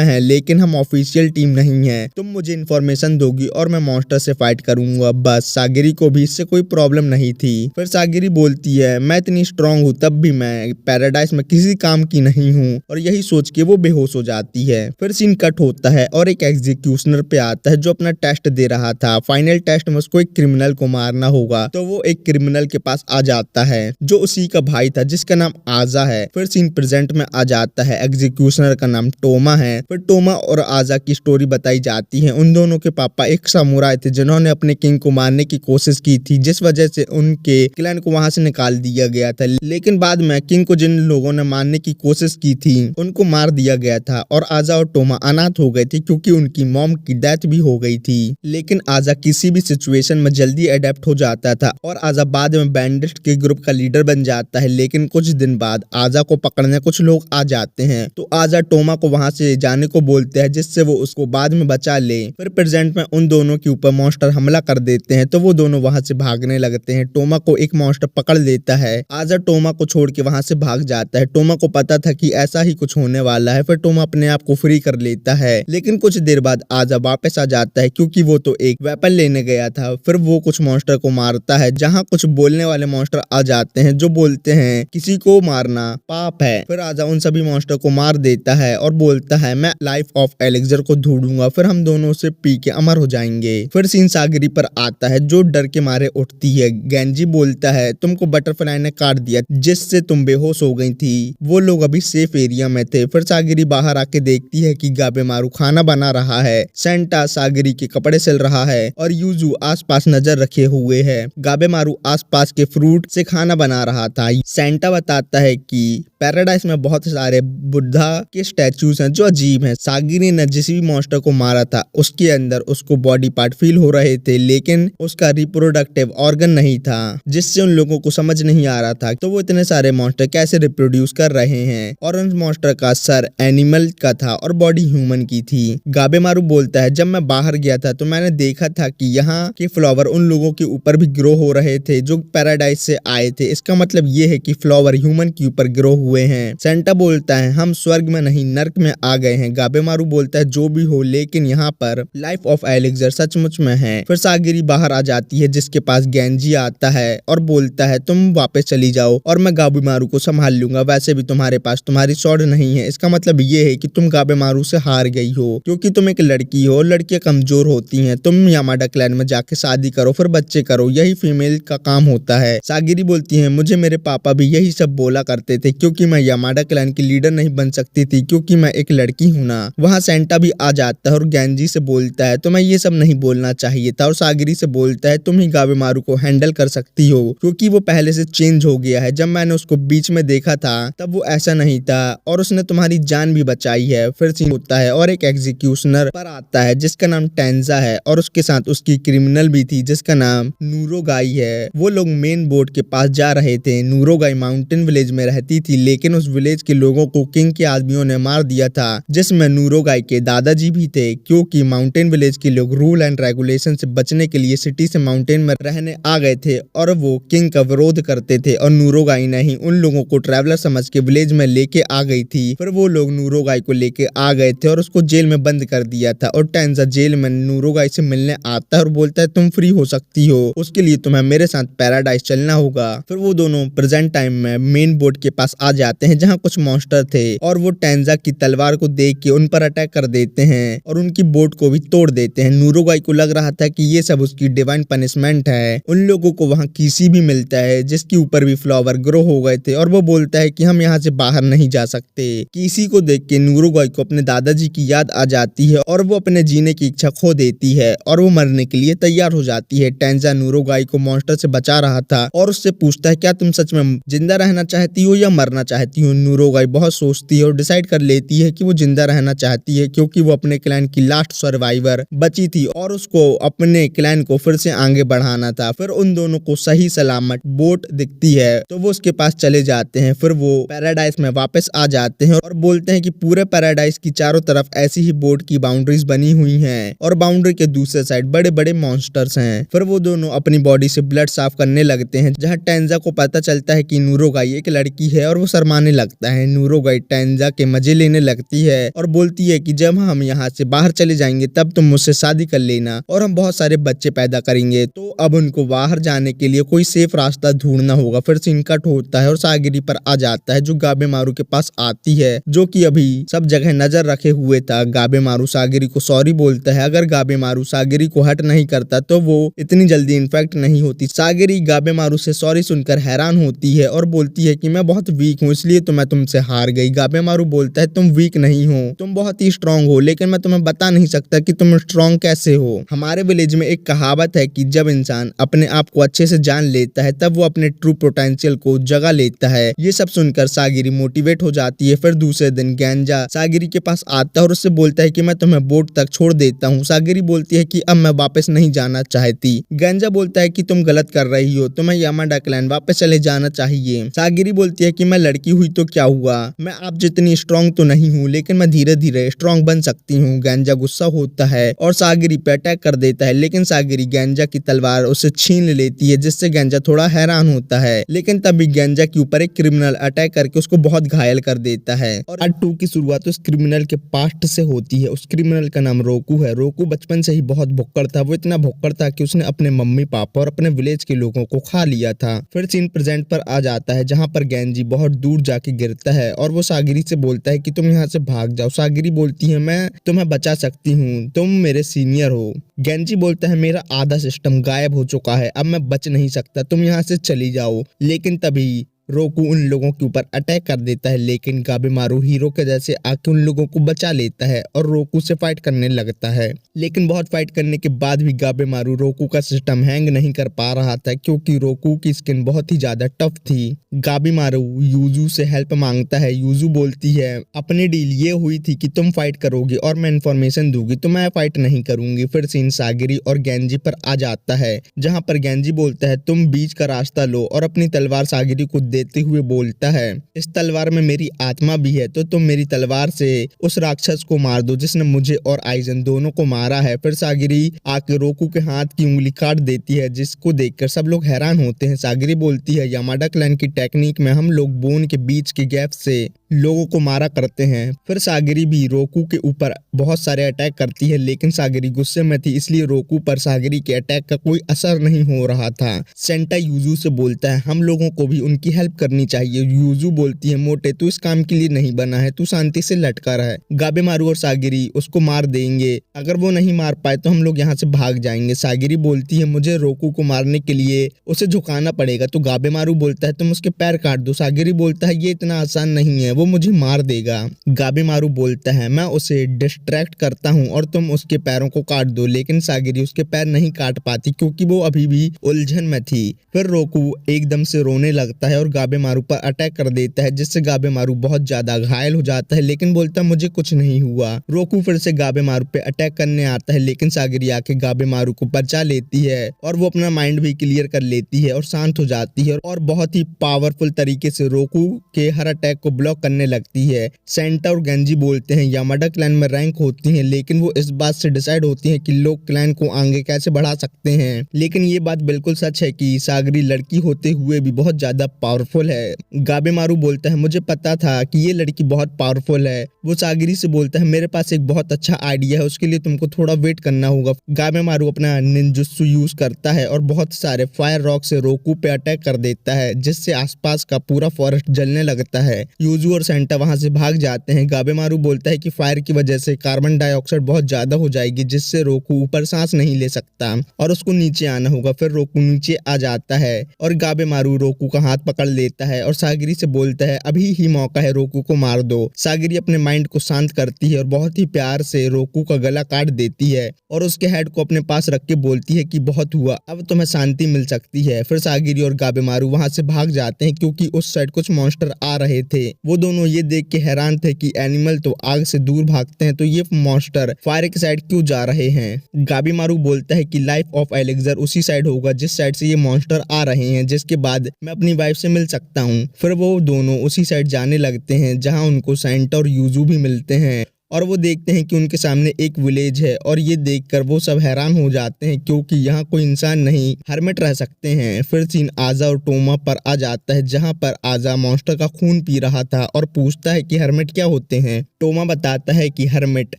हैं लेकिन हम ऑफिशियल टीम नहीं है। तुम मुझे इन्फॉर्मेशन दोगी और मैं मॉन्स्टर से फाइट करूंगा बस। सागिरी को भी इससे कोई प्रॉब्लम नहीं थी। फिर सागिरी बोलती है मैं इतनी स्ट्रांग हूँ तब भी मैं पैराडाइज में किसी काम की नहीं हूँ, और यही सोच के वो बेहोश हो जाती है। फिर सीन कट होता है और एक एग्जीक्यूशनर पे आता है जो अपना टेस्ट दे रहा था। फाइनल टेस्ट में उसको एक क्रिमिनल को मारना होगा, तो वो एक क्रिमिनल के पास आ जाता है जो उसी का भाई था जिसका नाम आजा है। फिर सीन प्रेजेंट में आ जाता है। एग्जीक्यूशनर का नाम टोमा है। फिर टोमा और आजा की स्टोरी बताई जाती है। उन दोनों के पापा एक समुराई थे जिन्होंने अपने किंग को मारने की कोशिश की थी, जिस वजह से उनके क्लैन को वहां से निकाल दिया गया था। लेकिन बाद में किंग को जिन लोगों ने मारने की कोशिश की थी उनको मार दिया गया था और आजा और टोमा अनाथ हो गए थे क्योंकि उनकी मॉम की डेथ भी हो गई थी। लेकिन आजा किसी भी सिचुएशन में जल्दी अडेप्ट हो जाता था और आजा बाद में बैंडिट के ग्रुप का लीडर बन जाता है। लेकिन कुछ दिन बाद आजा को पकड़ने कुछ लोग आ जाते हैं, तो आजा टोमा को वहां से जाने को बोलते हैं जिससे वो उसको बाद में बचा ले। फिर प्रेजेंट में उन दोनों के ऊपर मॉन्स्टर हमला कर देते हैं, तो वो दोनों वहां से भागने लगते हैं। टोमा को एक मॉन्स्टर पकड़ लेता है। आजा टोमा को छोड़ के वहां से भाग जाता है। टोमा को पता था कि ऐसा ही कुछ होने वाला है। फिर टोमा अपने आप को फ्री कर लेता है, लेकिन कुछ देर बाद आजा वापस आ जाता है क्योंकि वो तो एक वेपन लेने गया था। फिर वो कुछ मॉन्स्टर को मारता है, जहाँ कुछ बोलने वाले मॉन्स्टर आ जाते हैं जो बोलते हैं किसी को मारना पाप है। फिर आजा उन सभी मॉन्स्टर को मार देता है और बोलता है मैं लाइफ ऑफ एलेक्जर को ढूंढूंगा, फिर हम दोनों से पी के अमर हो जाएंगे। फिर सीन सागिरी पर आता है जो डर के मारे उठती है। गेंजी बोलता है तुमको बटरफ्लाई ने काट दिया जिससे तुम बेहोश हो गई थी। वो लोग अभी सेफ एरिया में थे। फिर सागिरी बाहर आके देखती है कि गाबेमारू खाना बना रहा है, सेंटा सागिरी के कपड़े सिल रहा है और यूजू आसपास नजर रखे हुए है। गाबेमारू आसपास के फ्रूट से खाना बना रहा था। सेंटा बताता है कि पैराडाइज में बहुत सारे बुद्धा के स्टैचूज हैं जो अजीब हैं। सागिरी ने जिस भी मॉन्स्टर को मारा था उसके अंदर उसको बॉडी पार्ट फील हो रहे थे, लेकिन उसका रिप्रोडक्टिव ऑर्गन नहीं था, जिससे उन लोगों को समझ नहीं आ रहा था तो वो इतने सारे मॉन्स्टर कैसे रिप्रोड्यूस कर रहे हैं। और उन मॉन्स्टर का सर एनिमल का था और बॉडी ह्यूमन की थी। गाबेमारू बोलता है जब मैं बाहर गया था तो मैंने देखा था कि यहाँ के फ्लावर उन लोगों के ऊपर भी ग्रो हो रहे थे जो पैराडाइज से आए थे। इसका मतलब ये है कि फ्लावर ह्यूमन के ऊपर ग्रो हुए हैं। सेंटा बोलता है हम स्वर्ग में नहीं नर्क में आ गए हैं। गाबेमारू बोलता है जो भी हो, लेकिन यहाँ पर लाइफ ऑफ एलेक्जर सचमुच में है। फिर सागिरी बाहर आ जाती है जिसके पास गेंजी आता है और बोलता है तुम वापस चली जाओ और मैं गाबेमारू को संभाल लूंगा। वैसे भी तुम्हारे पास तुम्हारी स्वॉर्ड नहीं है। इसका मतलब ये है कि तुम गाबेमारू से हार गई हो क्योंकि तुम एक लड़की हो। लड़कियां कमजोर होती हैं। तुम यामाडा क्लैन में जाके शादी करो फिर बच्चे करो, यही फीमेल का काम होता है। सागिरी बोलती है मुझे मेरे पापा भी यही सब बोला करते थे क्योंकि मैं यामाडा क्लैन की लीडर नहीं बन सकती थी क्योंकि मैं एक लड़की हूँ ना। वहाँ सेंटा भी आ जाता है और गेंजी से बोलता है तुम्हें ये सब नहीं बोलना चाहिए था, और सागिरी से बोलता है तुम ही गाबेमारू को हैंडल कर सकती हो क्योंकि वो पहले से चेंज हो गया है। जब मैंने उसको बीच में देखा था तब वो ऐसा नहीं था और उसने तुम्हारी जान भी बचाई है। फिर सीन होता है और एक एग्जीक्यूशनर पर आता है जिसका नाम टेंजा है और उसके साथ उसकी क्रिमिनल भी थी जिसका नाम नूरोगाई है। वो लोग मेन बोर्ड के पास जा रहे थे। नूरोगाई माउंटेन विलेज में रहती थी, लेकिन उस विलेज के लोगों को किंग के आदमियों ने मार दिया था, जिसमें नूरोगाई के दादाजी भी थे क्योंकि माउंटेन विलेज के लोग रूल एंड रेगुलेशन से बचने के लिए सिटी से माउंटेन में रहने आ गए थे और वो किंग का विरोध करते थे। और नूरोगाई ने ही उन लोगों को ट्रैवलर समझ के विलेज में लेके आ गई थी। फिर वो लोग नूरोगाई को लेके आ गए थे और उसको जेल में बंद कर दिया था। और टेंजा जेल में नूरोगाई से मिलने आता है और बोलता है तुम फ्री हो सकती हो, उसके लिए तुम्हें मेरे साथ पैराडाइज चलना होगा। फिर वो दोनों प्रेजेंट टाइम में मेन बोर्ड के पास आ जाते हैं जहाँ कुछ मॉन्स्टर थे और वो टेंजा की तलवार को देख के उन पर अटैक कर देते हैं और उनकी बोट को भी तोड़ देते हैं। नूरोगाई को लग रहा था कि ये सब उसकी डिवाइन पनिशमेंट है। उन लोगों को वहाँ किसी भी मिलता है जिसके ऊपर भी फ्लावर ग्रो हो गए थे और वो बोलता है कि हम यहाँ से बाहर नहीं जा सकते। किसी को देख के नूरोगाई को अपने दादाजी की याद आ जाती है और वो अपने जीने की इच्छा खो देती है और वो मरने के लिए तैयार हो जाती है। टेंजा नूरोगाई को मॉन्स्टर से बचा रहा था और उससे पूछता है क्या तुम सच में जिंदा रहना चाहती हो या मरना चाहती हो। नूरोगाई बहुत सोचती है और डिसाइड कर लेती है कि वो जिंदा रहना चाहती है क्योंकि वो अपने क्लैन की लास्ट सर्वाइवर बची थी और उसको अपने क्लैन को फिर से आगे बढ़ाना था। फिर उन दोनों को सही सलामत बोट दिखती है तो वो उसके पास चले जाते हैं। फिर वो पैराडाइज में वापस आ जाते हैं और बोलते हैं कि पूरे पैराडाइज की चारों तरफ ऐसी ही बोट की बाउंड्रीज बनी हुई हैं और बाउंड्री के दूसरे साइड बड़े बड़े मॉन्स्टर मॉन्स्टर्स हैं। फिर वो दोनों अपनी बॉडी से ब्लड साफ करने लगते हैं, जहाँ टेंजा को पता चलता है कि नूरोगाई एक लड़की है और वो शर्माने लगता है। नूरोगाई टेंजा के मजे लेने लगती है और बोलती है कि जब हम यहाँ से बाहर चले जाएंगे तब तुम मुझसे शादी कर लेना और हम बहुत सारे बच्चे पैदा करेंगे। तो अब उनको बाहर जाने के लिए कोई सेफ रास्ता ढूंढना होगा। फिर सीन कट होता है और सागिरी पर आ जाता है, जो गाबेमारू के पास आती है, जो कि अभी सब जगह नजर रखे हुए था। गाबेमारू सागिरी को सॉरी बोलता है। अगर गाबेमारू सागिरी को हर्ट नहीं करता तो वो इतनी जल्दी इन्फेक्ट नहीं होती। सागिरी गाबेमारू से सॉरी सुनकर हैरान होती है और बोलती है कि मैं बहुत वीक हूँ, इसलिए तो मैं तुमसे हार गई। गाबेमारू बोलता है तुम वीक नहीं हो, तुम बहुत ही स्ट्रांग हो, लेकिन मैं तुम्हें बता नहीं सकता कि तुम स्ट्रांग कैसे हो। हमारे विलेज में एक कहावत है कि जब इंसान अपने आप को अच्छे से जान लेता है तब वो अपने ट्रू पोटेंशियल को जगा लेता है। ये सब सुनकर सागिरी मोटिवेट हो जाती है। फिर दूसरे दिन गेंजा सागिरी के पास आता है और उससे बोलता है कि मैं तुम्हें बोट तक छोड़ देता हूँ। सागिरी बोलती है कि अब मैं वापस नहीं जाना चाहती। गेंजा बोलता है कि तुम गलत कर रही हो, तुम्हें यामाडा क्लैन वापस चले जाना चाहिए। सागिरी बोलती है कि मैं लड़की हुई तो क्या हुआ, मैं आप जितनी स्ट्रांग तो नहीं हूँ, लेकिन मैं धीरे धीरे स्ट्रांग बन सकती हूँ। गेंजा गुस्सा होता है और सागिरी पे अटैक कर देता है, लेकिन सागिरी गेंजा की तलवार उसे छीन लेती है, जिससे गेंजा थोड़ा हैरान होता है। लेकिन तभी गेंजा के ऊपर एक क्रिमिनल अटैक करके उसको बहुत घायल कर देता है। और पार्ट 2 की शुरुआत उस क्रिमिनल के पास्ट से होती है। उस क्रिमिनल का नाम रोकू है। रोकू बचपन से ही बहुत भुक्कड़ था। वो इतना भुक्कड़ था कि उसने अपने मम्मी पापा और अपने विलेज के लोगों को खा लिया था। फिर सीन प्रेजेंट पर आ जाता है, जहाँ पर गेंजी बहुत दूर जाके गिरता है और वो सागिरी से बोलता है कि तुम यहाँ से भाग जाओ। सागिरी बोलती है मैं तुम्हें बचा सकती हूँ, तुम मेरे सीनियर हो। गेंजी बोलता है मेरा आधा सिस्टम गायब हो चुका है, अब मैं बच नहीं सकता, तुम यहाँ से चली जाओ। लेकिन तभी रोकू उन लोगों के ऊपर अटैक कर देता है, लेकिन गाबेमारू हीरो के जैसे आके उन लोगों को बचा लेता है और रोकू से फाइट करने लगता है। लेकिन बहुत फाइट करने के बाद भी गाबेमारू रोकू का सिस्टम हैंग नहीं कर पा रहा था, क्योंकि रोकू की स्किन बहुत ही ज्यादा टफ थी। गाबेमारू यूजू से हेल्प मांगता है। यूजू बोलती है अपनी डील ये हुई थी कि तुम फाइट करोगे और मैं इन्फॉर्मेशन दूंगी, तो मैं फाइट नहीं करूंगी। फिर सीन सागिरी और गेंजी पर आ जाता है, जहाँ पर गेंजी बोलता है तुम बीच का रास्ता लो और अपनी तलवार सागिरी को देते हुए बोलता है इस तलवार में मेरी आत्मा भी है, तो तुम मेरी तलवार से उस राक्षस को मार दो जिसने मुझे और आइजन दोनों को मारा है। फिर सागिरी आके रोकू के हाथ की उंगली काट देती है, जिसको देखकर सब लोग हैरान होते हैं। सागिरी बोलती है यामाडा क्लैन की टेक्निक में हम लोग बोन के बीच के गैप से लोगों को मारा करते हैं। फिर सागिरी भी रोकू के ऊपर बहुत सारे अटैक करती है, लेकिन सागिरी गुस्से में थी, इसलिए रोकू पर सागिरी के अटैक का कोई असर नहीं हो रहा था। सेंटा यूजू से बोलता है हम लोगों को भी उनकी हेल्प करनी चाहिए। यूजू बोलती है मोटे तू इस काम के लिए नहीं बना है, तू शांति से लटका रहा है। गाबेमारू और सागिरी उसको मार देंगे, अगर वो नहीं मार पाए तो हम लोग यहाँ से भाग जाएंगे। सागिरी बोलती है मुझे रोकू को मारने के लिए उसे झुकाना पड़ेगा, तो गाबेमारू बोलता है तुम उसके पैर काट दो। सागिरी बोलता है ये इतना आसान नहीं है, वो मुझे मार देगा। गाबेमारू बोलता है मैं उसे डिस्ट्रैक्ट करता हूँ और तुम उसके पैरों को काट दो, लेकिन सागिरी उसके पैर नहीं काट पाती क्योंकि वो अभी भी उलझन में थी। फिर रोकू एकदम से रोने लगता है और गाबेमारू पर अटैक कर देता है, जिससे गाबेमारू बहुत ज्यादा घायल हो जाता है, लेकिन बोलता मुझे कुछ नहीं हुआ। रोकू फिर से गाबेमारू पे अटैक करने आता है, लेकिन सागिरी आके गाबेमारू को बचा लेती है और वो अपना माइंड भी क्लियर कर लेती है और शांत हो जाती है और बहुत ही पावरफुल तरीके से रोकू के हर अटैक को ब्लॉक करने लगती है। सेंटा और गेंजी बोलते हैं यामाडा क्लैन में रैंक होती है, लेकिन वो इस बात से डिसाइड होती है कि लोग क्लैन को आगे कैसे बढ़ा सकते हैं। लेकिन ये बात बिल्कुल सच है कि सागिरी लड़की होते हुए भी बहुत ज्यादा पावरफुल है। गाबेमारू बोलता है मुझे पता था कि ये लड़की बहुत पावरफुल है। वो सागिरी से बोलता है मेरे पास एक बहुत अच्छा आइडिया है, उसके लिए तुमको थोड़ा वेट करना होगा। गाबेमारू अपना निंजुत्सु यूज करता है और बहुत सारे फायर रॉक से रोकू पे अटैक कर देता है, जिससे आसपास का पूरा फॉरेस्ट जलने लगता है। यूजू और सेंटा वहां से भाग जाते हैं। गाबेमारू बोलता है कि फायर की वजह से कार्बन डाइऑक्साइड बहुत ज्यादा हो जाएगी, जिससे रोकू ऊपर सांस नहीं ले सकता और उसको नीचे आना होगा। फिर रोकू नीचे आ जाता है और गाबेमारू रोकू का हाथ पकड़ लेता है और सागिरी से बोलता है अभी ही मौका है, रोकू को मार दो। सागिरी अपने माइंड को शांत करती है और बहुत ही प्यार से रोकू का गला काट देती है और उसके हेड को अपने पास रख के बोलती है कि बहुत हुआ, अब तुम्हें शांति मिल सकती है। फिर सागिरी और गाबेमारू वहां से भाग जाते हैं, क्योंकि उस साइड कुछ मॉन्स्टर आ रहे थे। वो दोनों ये देख के हैरान थे कि एनिमल तो आग से दूर भागते हैं, तो ये मॉन्स्टर फायर की साइड क्यों जा रहे हैं। गाबेमारू बोलता है कि लाइफ ऑफ एलेक्सर उसी साइड होगा जिस साइड से ये मॉन्स्टर आ रहे हैं, जिसके बाद मैं अपनी वाइफ से मिल सकता हूँ। फिर वो दोनों उसी साइड जाने लगते हैं, जहाँ उनको सेंटा और यूजू भी मिलते हैं और वो देखते हैं कि उनके सामने एक विलेज है और ये देखकर वो सब हैरान हो जाते हैं क्योंकि यहाँ कोई इंसान नहीं हर्मिट रह सकते हैं। फिर सीन आजा और टोमा पर आ जाता है जहाँ पर आजा मॉन्स्टर का खून पी रहा था और पूछता है कि हर्मिट क्या होते हैं। टोमा बताता है कि हर्मिट